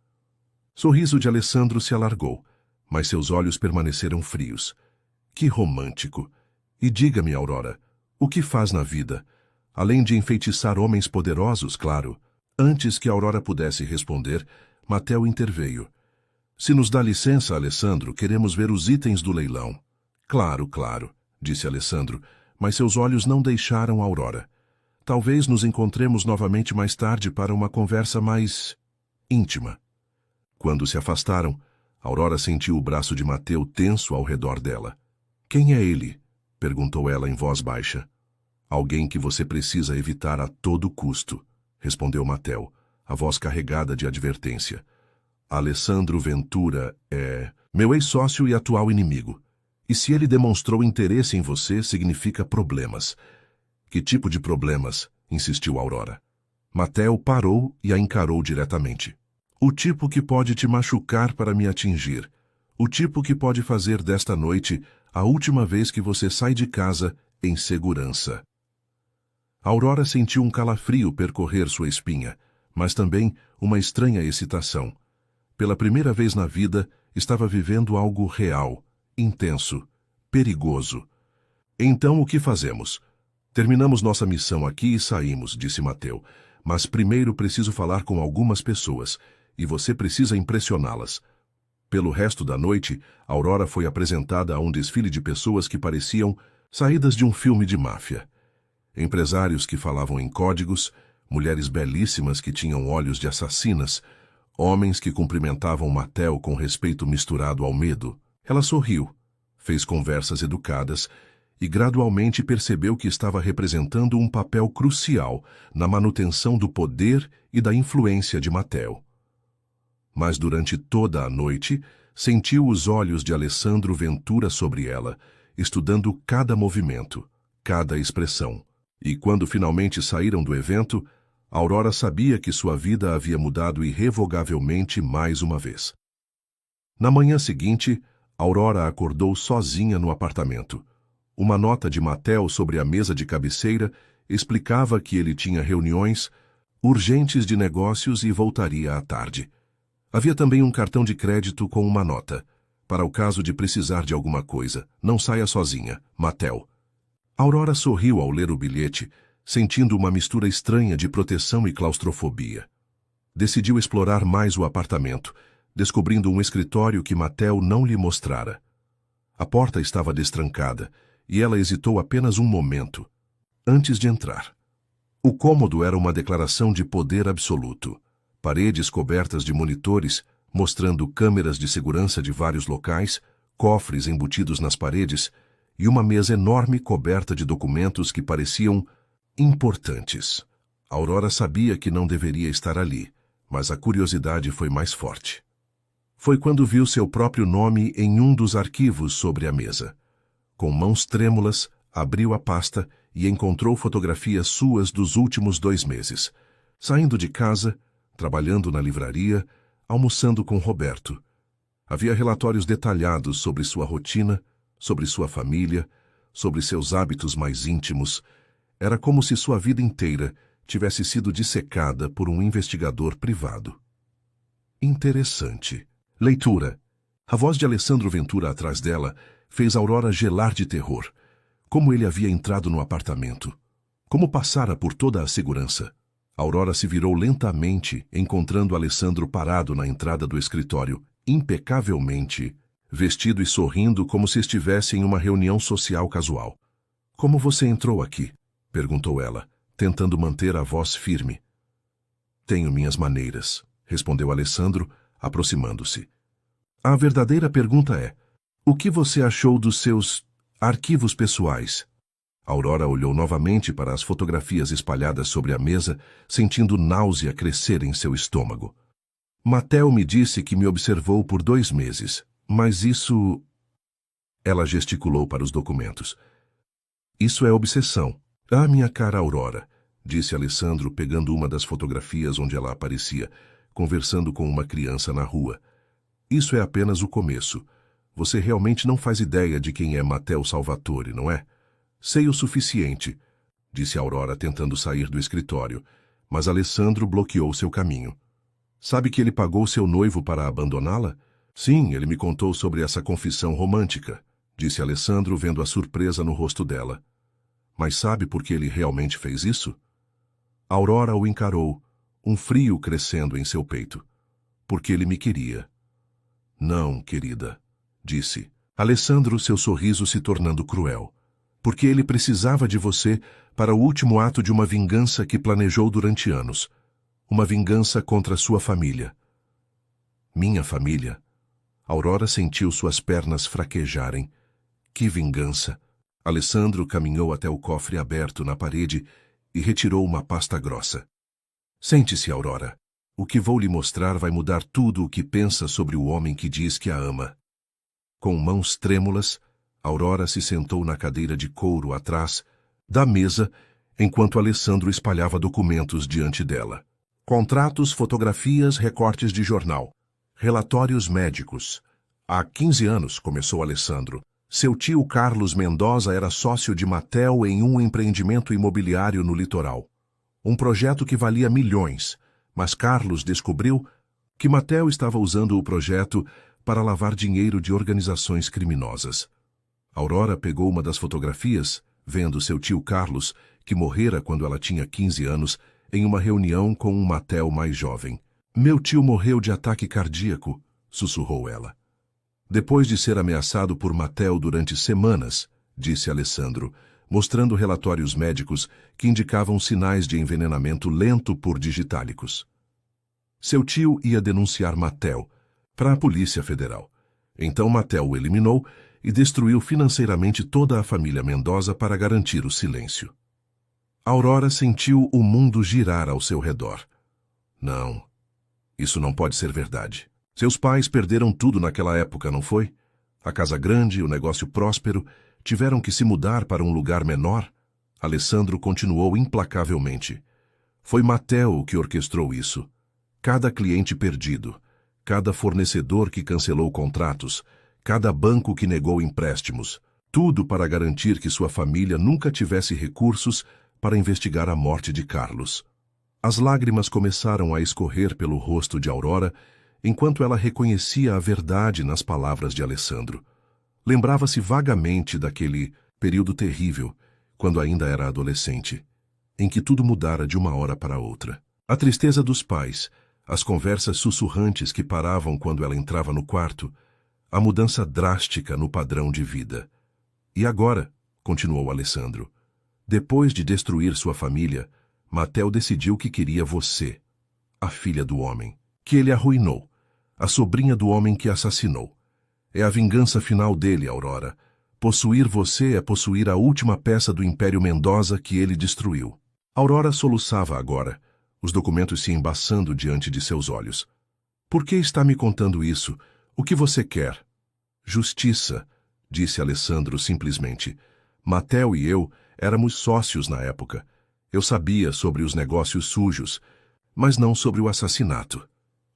Sorriso de Alessandro se alargou, mas seus olhos permaneceram frios. Que romântico! E diga-me, Aurora, o que faz na vida? Além de enfeitiçar homens poderosos, claro. Antes que Aurora pudesse responder, Mateo interveio. Se nos dá licença, Alessandro, queremos ver os itens do leilão. Claro, claro, disse Alessandro, mas seus olhos não deixaram Aurora. Talvez nos encontremos novamente mais tarde para uma conversa mais íntima. Quando se afastaram, Aurora sentiu o braço de Mateo tenso ao redor dela. Quem é ele? Perguntou ela em voz baixa. Alguém que você precisa evitar a todo custo, respondeu Mateo, a voz carregada de advertência. Alessandro Ventura é meu ex-sócio e atual inimigo. E se ele demonstrou interesse em você, significa problemas. Que tipo de problemas? Insistiu Aurora. Mateo parou e a encarou diretamente. O tipo que pode te machucar para me atingir. O tipo que pode fazer desta noite a última vez que você sai de casa em segurança. Aurora sentiu um calafrio percorrer sua espinha, mas também uma estranha excitação. Pela primeira vez na vida, estava vivendo algo real, intenso, perigoso. Então o que fazemos? Terminamos nossa missão aqui e saímos, disse Mateo. Mas primeiro preciso falar com algumas pessoas, e você precisa impressioná-las. Pelo resto da noite, Aurora foi apresentada a um desfile de pessoas que pareciam saídas de um filme de máfia. Empresários que falavam em códigos, mulheres belíssimas que tinham olhos de assassinas, homens que cumprimentavam Mateo com respeito misturado ao medo. Ela sorriu, fez conversas educadas e gradualmente percebeu que estava representando um papel crucial na manutenção do poder e da influência de Mateo. Mas durante toda a noite, sentiu os olhos de Alessandro Ventura sobre ela, estudando cada movimento, cada expressão. E quando finalmente saíram do evento, Aurora sabia que sua vida havia mudado irrevogavelmente mais uma vez. Na manhã seguinte, Aurora acordou sozinha no apartamento. Uma nota de Mateo sobre a mesa de cabeceira explicava que ele tinha reuniões urgentes de negócios e voltaria à tarde. Havia também um cartão de crédito com uma nota. Para o caso de precisar de alguma coisa, não saia sozinha, Mateo. Aurora sorriu ao ler o bilhete, sentindo uma mistura estranha de proteção e claustrofobia. Decidiu explorar mais o apartamento, descobrindo um escritório que Mateo não lhe mostrara. A porta estava destrancada, e ela hesitou apenas um momento, antes de entrar. O cômodo era uma declaração de poder absoluto. Paredes cobertas de monitores, mostrando câmeras de segurança de vários locais, cofres embutidos nas paredes e uma mesa enorme coberta de documentos que pareciam importantes. Aurora sabia que não deveria estar ali, mas a curiosidade foi mais forte. Foi quando viu seu próprio nome em um dos arquivos sobre a mesa. Com mãos trêmulas, abriu a pasta e encontrou fotografias suas dos últimos 2 meses. Saindo de casa, trabalhando na livraria, almoçando com Roberto. Havia relatórios detalhados sobre sua rotina, sobre sua família, sobre seus hábitos mais íntimos. Era como se sua vida inteira tivesse sido dissecada por um investigador privado. Interessante. Leitura. A voz de Alessandro Ventura atrás dela fez Aurora gelar de terror. Como ele havia entrado no apartamento. Como passara por toda a segurança. Aurora se virou lentamente, encontrando Alessandro parado na entrada do escritório, impecavelmente, vestido e sorrindo como se estivesse em uma reunião social casual. "Como você entrou aqui?" perguntou ela, tentando manter a voz firme. "Tenho minhas maneiras", respondeu Alessandro, aproximando-se. "A verdadeira pergunta é, o que você achou dos seus arquivos pessoais?" Aurora olhou novamente para as fotografias espalhadas sobre a mesa, sentindo náusea crescer em seu estômago. "Matteo me disse que me observou por 2 meses, mas isso..." Ela gesticulou para os documentos. "Isso é obsessão." "Ah, minha cara Aurora", disse Alessandro, pegando uma das fotografias onde ela aparecia, conversando com uma criança na rua. "Isso é apenas o começo. Você realmente não faz ideia de quem é Matteo Salvatore, não é?" "Sei o suficiente", disse Aurora, tentando sair do escritório, mas Alessandro bloqueou seu caminho. "Sabe que ele pagou seu noivo para abandoná-la?" "Sim, ele me contou sobre essa confissão romântica", disse Alessandro, vendo a surpresa no rosto dela. "Mas sabe por que ele realmente fez isso?" Aurora o encarou, um frio crescendo em seu peito. "Porque ele me queria." "Não, querida", disse Alessandro, seu sorriso se tornando cruel. "Porque ele precisava de você para o último ato de uma vingança que planejou durante anos. Uma vingança contra sua família." "Minha família?" Aurora sentiu suas pernas fraquejarem. "Que vingança?" Alessandro caminhou até o cofre aberto na parede e retirou uma pasta grossa. "Sente-se, Aurora. O que vou lhe mostrar vai mudar tudo o que pensa sobre o homem que diz que a ama." Com mãos trêmulas, Aurora se sentou na cadeira de couro atrás da mesa, enquanto Alessandro espalhava documentos diante dela. Contratos, fotografias, recortes de jornal. Relatórios médicos. "Há 15 anos", começou Alessandro, "seu tio Carlos Mendoza era sócio de Matteo em um empreendimento imobiliário no litoral. Um projeto que valia milhões, mas Carlos descobriu que Matteo estava usando o projeto para lavar dinheiro de organizações criminosas." Aurora pegou uma das fotografias, vendo seu tio Carlos, que morrera quando ela tinha 15 anos, em uma reunião com um Matteo mais jovem. "Meu tio morreu de ataque cardíaco", sussurrou ela. "Depois de ser ameaçado por Matteo durante semanas", disse Alessandro, mostrando relatórios médicos que indicavam sinais de envenenamento lento por digitálicos. Seu tio ia denunciar Matteo para a Polícia Federal. Então Matteo o eliminou e destruiu financeiramente toda a família Mendoza para garantir o silêncio. Aurora sentiu o mundo girar ao seu redor. "Não, isso não pode ser verdade. Seus pais perderam tudo naquela época, não foi? A casa grande, o negócio próspero, tiveram que se mudar para um lugar menor?" Alessandro continuou implacavelmente. "Foi Matteo que orquestrou isso. Cada cliente perdido, cada fornecedor que cancelou contratos, cada banco que negou empréstimos, tudo para garantir que sua família nunca tivesse recursos para investigar a morte de Carlos." As lágrimas começaram a escorrer pelo rosto de Aurora, enquanto ela reconhecia a verdade nas palavras de Alessandro. Lembrava-se vagamente daquele período terrível, quando ainda era adolescente, em que tudo mudara de uma hora para outra. A tristeza dos pais, as conversas sussurrantes que paravam quando ela entrava no quarto, a mudança drástica no padrão de vida. "E agora", continuou Alessandro, "depois de destruir sua família, Matteo decidiu que queria você, a filha do homem, que ele arruinou, a sobrinha do homem que assassinou. É a vingança final dele, Aurora. Possuir você é possuir a última peça do Império Mendoza que ele destruiu." Aurora soluçava agora, os documentos se embaçando diante de seus olhos. "Por que está me contando isso? O que você quer?" "Justiça", disse Alessandro simplesmente. "Matteo e eu éramos sócios na época. Eu sabia sobre os negócios sujos, mas não sobre o assassinato.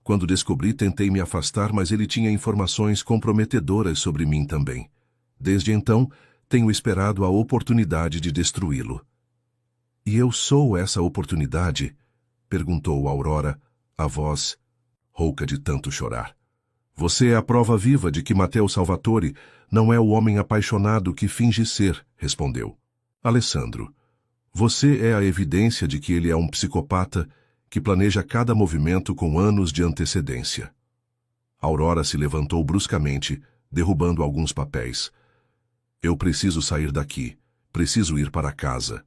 Quando descobri, tentei me afastar, mas ele tinha informações comprometedoras sobre mim também. Desde então, tenho esperado a oportunidade de destruí-lo. E eu sou essa oportunidade? Perguntou Aurora, a voz rouca de tanto chorar. Você é a prova viva de que Matteo Salvatore não é o homem apaixonado que finge ser, respondeu. Alessandro, você é a evidência de que ele é um psicopata que planeja cada movimento com anos de antecedência. Aurora se levantou bruscamente, derrubando alguns papéis. Eu preciso sair daqui. Preciso ir para casa.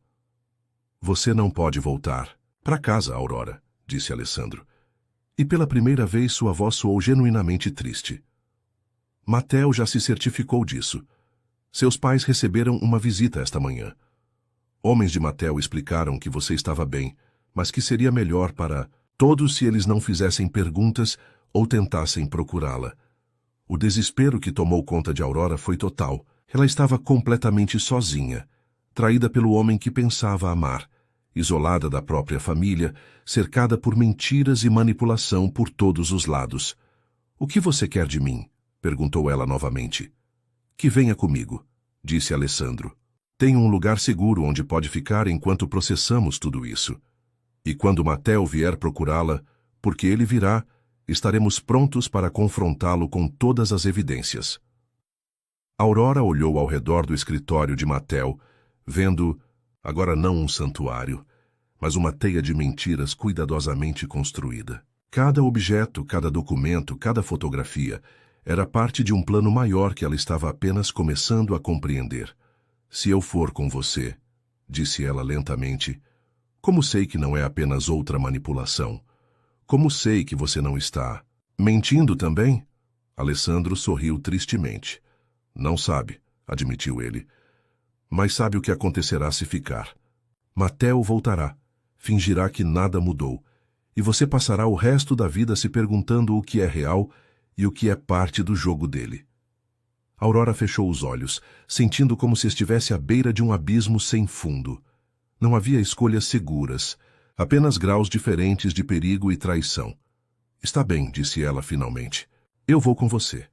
Você não pode voltar. Para casa, Aurora, disse Alessandro. E pela primeira vez sua voz soou genuinamente triste. Matteo já se certificou disso. Seus pais receberam uma visita esta manhã. Homens de Matteo explicaram que você estava bem, mas que seria melhor para todos se eles não fizessem perguntas ou tentassem procurá-la. O desespero que tomou conta de Aurora foi total. Ela estava completamente sozinha, traída pelo homem que pensava amar, isolada da própria família, cercada por mentiras e manipulação por todos os lados. O que você quer de mim? Perguntou ela novamente. Que venha comigo, disse Alessandro. Tenho um lugar seguro onde pode ficar enquanto processamos tudo isso. E quando Matteo vier procurá-la, porque ele virá, estaremos prontos para confrontá-lo com todas as evidências. Aurora olhou ao redor do escritório de Matteo, vendo, agora não um santuário, mas uma teia de mentiras cuidadosamente construída. Cada objeto, cada documento, cada fotografia era parte de um plano maior que ela estava apenas começando a compreender. Se eu for com você, disse ela lentamente, como sei que não é apenas outra manipulação? Como sei que você não está mentindo também? Alessandro sorriu tristemente. Não sabe, admitiu ele. Mas sabe o que acontecerá se ficar. Matteo voltará, fingirá que nada mudou, e você passará o resto da vida se perguntando o que é real e o que é parte do jogo dele. Aurora fechou os olhos, sentindo como se estivesse à beira de um abismo sem fundo. Não havia escolhas seguras, apenas graus diferentes de perigo e traição. Está bem, disse ela finalmente. Eu vou com você.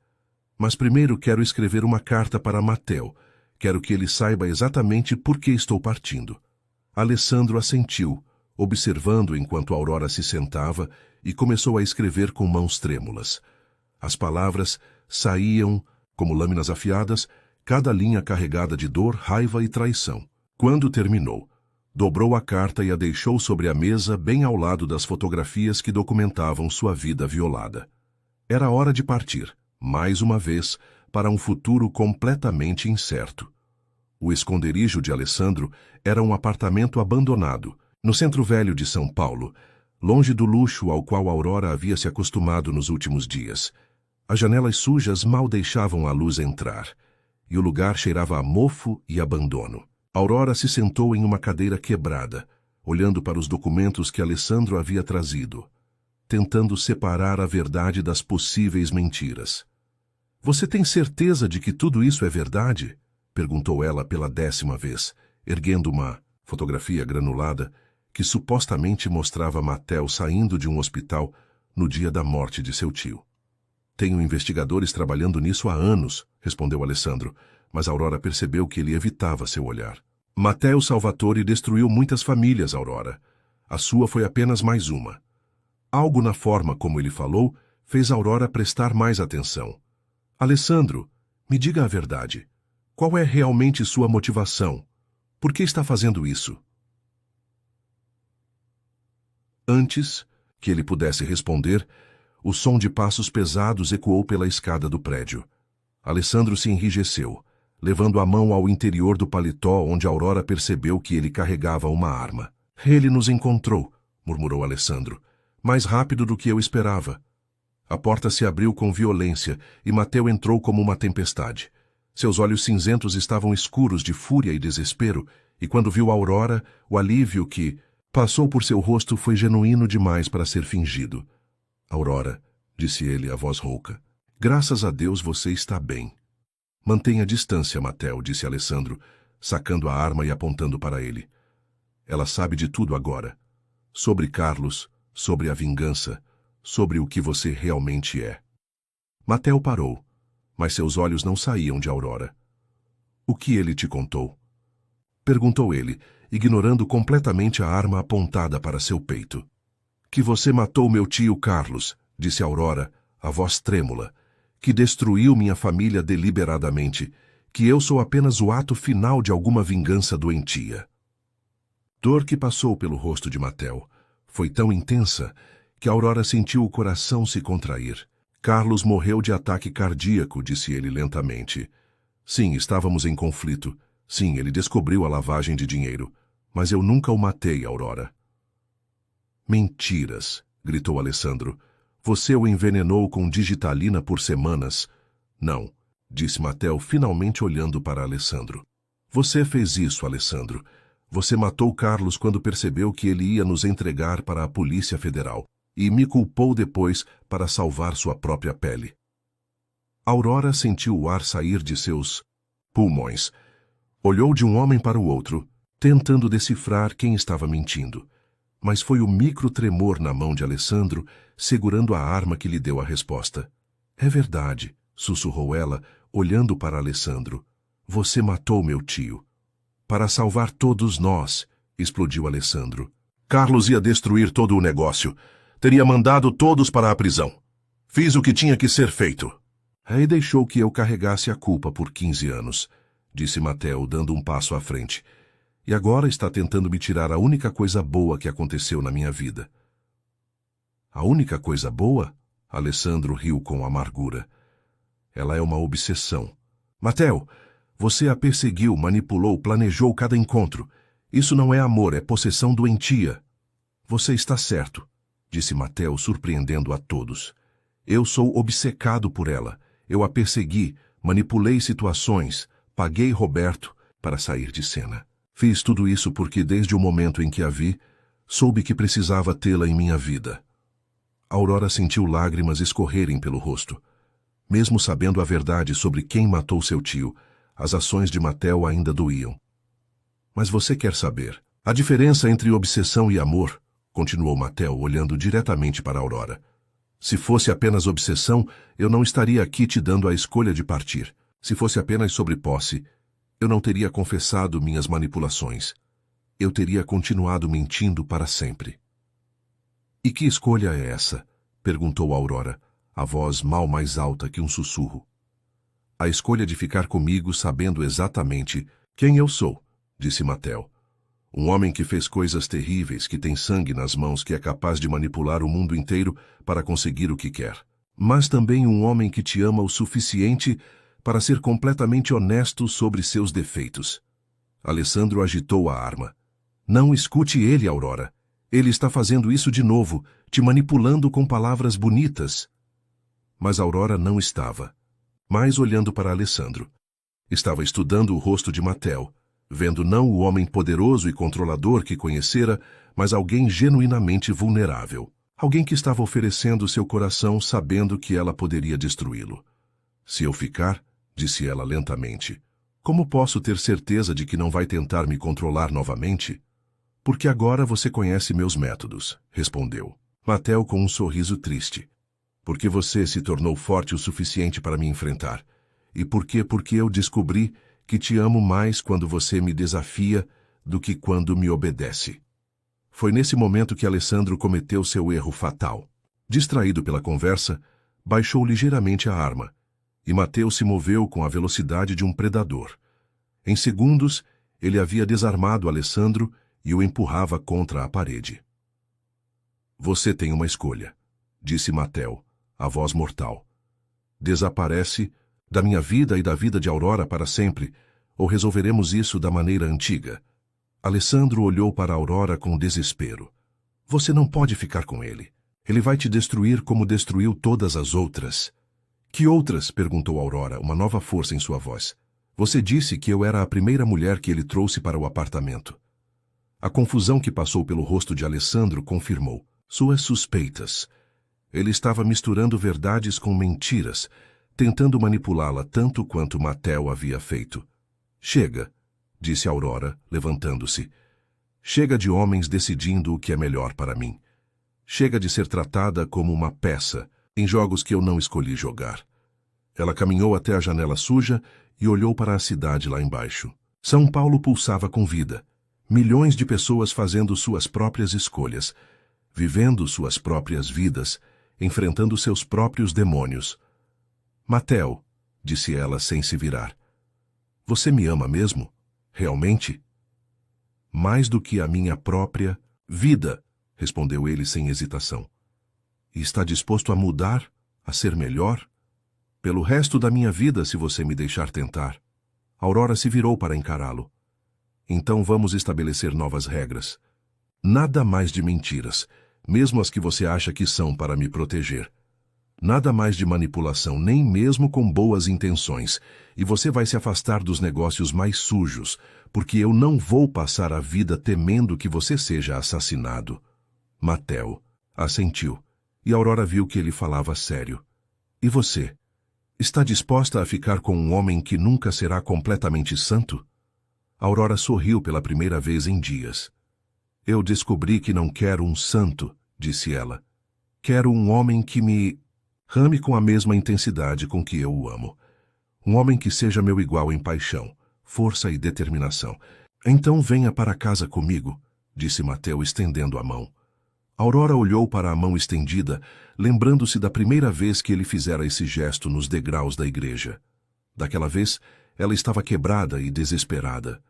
Mas primeiro quero escrever uma carta para Matteo. Quero que ele saiba exatamente por que estou partindo. Alessandro assentiu, observando enquanto Aurora se sentava e começou a escrever com mãos trêmulas. As palavras saíam, como lâminas afiadas, cada linha carregada de dor, raiva e traição. Quando terminou, dobrou a carta e a deixou sobre a mesa bem ao lado das fotografias que documentavam sua vida violada. Era hora de partir, mais uma vez, para um futuro completamente incerto. O esconderijo de Alessandro era um apartamento abandonado, no centro velho de São Paulo, longe do luxo ao qual Aurora havia se acostumado nos últimos dias. As janelas sujas mal deixavam a luz entrar, e o lugar cheirava a mofo e abandono. Aurora se sentou em uma cadeira quebrada, olhando para os documentos que Alessandro havia trazido, tentando separar a verdade das possíveis mentiras. Você tem certeza de que tudo isso é verdade? Perguntou ela pela 10ª vez, erguendo uma fotografia granulada que supostamente mostrava Matteo saindo de um hospital no dia da morte de seu tio. Tenho investigadores trabalhando nisso há anos, respondeu Alessandro, mas Aurora percebeu que ele evitava seu olhar. Matteo Salvatore destruiu muitas famílias, Aurora. A sua foi apenas mais uma. Algo na forma como ele falou fez Aurora prestar mais atenção. Alessandro, me diga a verdade. Qual é realmente sua motivação? Por que está fazendo isso? Antes que ele pudesse responder, o som de passos pesados ecoou pela escada do prédio. Alessandro se enrijeceu, levando a mão ao interior do paletó onde Aurora percebeu que ele carregava uma arma. Ele nos encontrou, murmurou Alessandro, mais rápido do que eu esperava. A porta se abriu com violência e Matteo entrou como uma tempestade. Seus olhos cinzentos estavam escuros de fúria e desespero, e quando viu Aurora, o alívio que passou por seu rosto foi genuíno demais para ser fingido. Aurora, disse ele, a voz rouca, graças a Deus você está bem. Mantenha distância, Matteo, disse Alessandro, sacando a arma e apontando para ele. Ela sabe de tudo agora. Sobre Carlos, sobre a vingança, sobre o que você realmente é. Mateo parou, mas seus olhos não saíam de Aurora. O que ele te contou? Perguntou ele, ignorando completamente a arma apontada para seu peito. Que você matou meu tio Carlos, disse Aurora, a voz trêmula, que destruiu minha família deliberadamente, que eu sou apenas o ato final de alguma vingança doentia. Dor que passou pelo rosto de Mateo foi tão intensa que Aurora sentiu o coração se contrair. Carlos morreu de ataque cardíaco, disse ele lentamente. Sim, estávamos em conflito. Sim, ele descobriu a lavagem de dinheiro. Mas eu nunca o matei, Aurora. Mentiras, gritou Alessandro. Você o envenenou com digitalina por semanas. Não, disse Mateo, finalmente olhando para Alessandro. Você fez isso, Alessandro. Você matou Carlos quando percebeu que ele ia nos entregar para a Polícia Federal e me culpou depois para salvar sua própria pele. Aurora sentiu o ar sair de seus pulmões. Olhou de um homem para o outro, tentando decifrar quem estava mentindo. Mas foi o micro tremor na mão de Alessandro, segurando a arma que lhe deu a resposta. É verdade, sussurrou ela, olhando para Alessandro. Você matou meu tio. Para salvar todos nós, explodiu Alessandro. Carlos ia destruir todo o negócio. Teria mandado todos para a prisão. Fiz o que tinha que ser feito. E deixou que eu carregasse a culpa por 15 anos, disse Mateo, dando um passo à frente. E agora está tentando me tirar a única coisa boa que aconteceu na minha vida. A única coisa boa? Alessandro riu com amargura. Ela é uma obsessão. Mateo, você a perseguiu, manipulou, planejou cada encontro. Isso não é amor, é possessão doentia. Você está certo, disse Mateo, surpreendendo a todos. Eu sou obcecado por ela. Eu a persegui, manipulei situações, paguei Roberto para sair de cena. Fiz tudo isso porque desde o momento em que a vi, soube que precisava tê-la em minha vida. Aurora sentiu lágrimas escorrerem pelo rosto. Mesmo sabendo a verdade sobre quem matou seu tio, as ações de Mateo ainda doíam. Mas você quer saber a diferença entre obsessão e amor? Continuou Mateo, olhando diretamente para Aurora. Se fosse apenas obsessão, eu não estaria aqui te dando a escolha de partir. Se fosse apenas sobre posse, eu não teria confessado minhas manipulações. Eu teria continuado mentindo para sempre. E que escolha é essa? Perguntou Aurora, a voz mal mais alta que um sussurro. A escolha de ficar comigo sabendo exatamente quem eu sou, disse Mateo. Um homem que fez coisas terríveis, que tem sangue nas mãos, que é capaz de manipular o mundo inteiro para conseguir o que quer. Mas também um homem que te ama o suficiente para ser completamente honesto sobre seus defeitos. Alessandro agitou a arma. Não escute ele, Aurora. Ele está fazendo isso de novo, te manipulando com palavras bonitas. Mas Aurora não estava, mais olhando para Alessandro. Estava estudando o rosto de Mateo, vendo não o homem poderoso e controlador que conhecera, mas alguém genuinamente vulnerável. Alguém que estava oferecendo seu coração sabendo que ela poderia destruí-lo. Se eu ficar, disse ela lentamente, como posso ter certeza de que não vai tentar me controlar novamente? Porque agora você conhece meus métodos, respondeu Mateo com um sorriso triste. Porque você se tornou forte o suficiente para me enfrentar. E porque eu descobri que te amo mais quando você me desafia do que quando me obedece. Foi nesse momento que Alessandro cometeu seu erro fatal. Distraído pela conversa, baixou ligeiramente a arma, e Mateo se moveu com a velocidade de um predador. Em segundos, ele havia desarmado Alessandro e o empurrava contra a parede. Você tem uma escolha, disse Mateo, a voz mortal. Desaparece da minha vida e da vida de Aurora para sempre, ou resolveremos isso da maneira antiga. Alessandro olhou para Aurora com desespero. Você não pode ficar com ele. Ele vai te destruir como destruiu todas as outras. Que outras? Perguntou Aurora, uma nova força em sua voz. Você disse que eu era a primeira mulher que ele trouxe para o apartamento. A confusão que passou pelo rosto de Alessandro confirmou suas suspeitas. Ele estava misturando verdades com mentiras, tentando manipulá-la tanto quanto Mateo havia feito. Chega, disse Aurora, levantando-se. Chega de homens decidindo o que é melhor para mim. Chega de ser tratada como uma peça em jogos que eu não escolhi jogar. Ela caminhou até a janela suja e olhou para a cidade lá embaixo. São Paulo pulsava com vida. Milhões de pessoas fazendo suas próprias escolhas, vivendo suas próprias vidas, enfrentando seus próprios demônios. Mateo, disse ela sem se virar. Você me ama mesmo? Realmente? Mais do que a minha própria vida, respondeu ele sem hesitação. E está disposto a mudar, a ser melhor? Pelo resto da minha vida, se você me deixar tentar. Aurora se virou para encará-lo. Então vamos estabelecer novas regras. Nada mais de mentiras, mesmo as que você acha que são para me proteger. Nada mais de manipulação, nem mesmo com boas intenções. E você vai se afastar dos negócios mais sujos, porque eu não vou passar a vida temendo que você seja assassinado. Mateo assentiu, e Aurora viu que ele falava sério. E você? Está disposta a ficar com um homem que nunca será completamente santo? Aurora sorriu pela primeira vez em dias. Eu descobri que não quero um santo, disse ela. Quero um homem que me ame com a mesma intensidade com que eu o amo. Um homem que seja meu igual em paixão, força e determinação. Então venha para casa comigo, disse Mateo estendendo a mão. Aurora olhou para a mão estendida, lembrando-se da primeira vez que ele fizera esse gesto nos degraus da igreja. Daquela vez, ela estava quebrada e desesperada.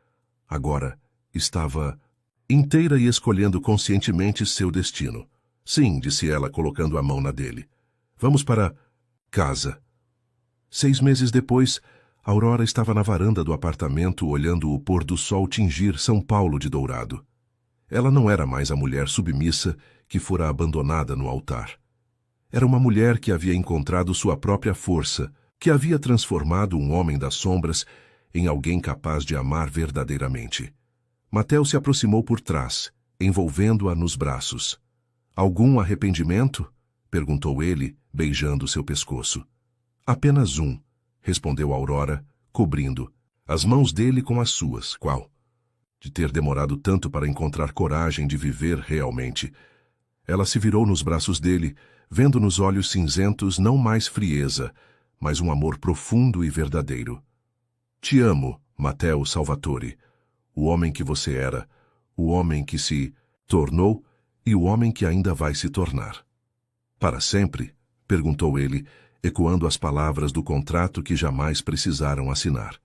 Agora, estava inteira e escolhendo conscientemente seu destino. Sim, disse ela, colocando a mão na dele. Vamos para casa. 6 meses depois, Aurora estava na varanda do apartamento olhando o pôr do sol tingir São Paulo de dourado. Ela não era mais a mulher submissa que fora abandonada no altar. Era uma mulher que havia encontrado sua própria força, que havia transformado um homem das sombras em alguém capaz de amar verdadeiramente. Mateo se aproximou por trás, envolvendo-a nos braços. Algum arrependimento? Perguntou ele, beijando seu pescoço. Apenas um, respondeu Aurora, cobrindo as mãos dele com as suas. Qual? De ter demorado tanto para encontrar coragem de viver realmente. Ela se virou nos braços dele, vendo nos olhos cinzentos não mais frieza, mas um amor profundo e verdadeiro. Te amo, Mateo Salvatore, o homem que você era, o homem que se tornou e o homem que ainda vai se tornar. Para sempre? Perguntou ele, ecoando as palavras do contrato que jamais precisaram assinar.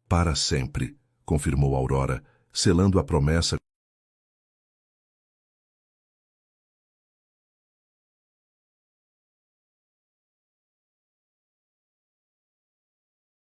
Para sempre, confirmou Aurora, selando a promessa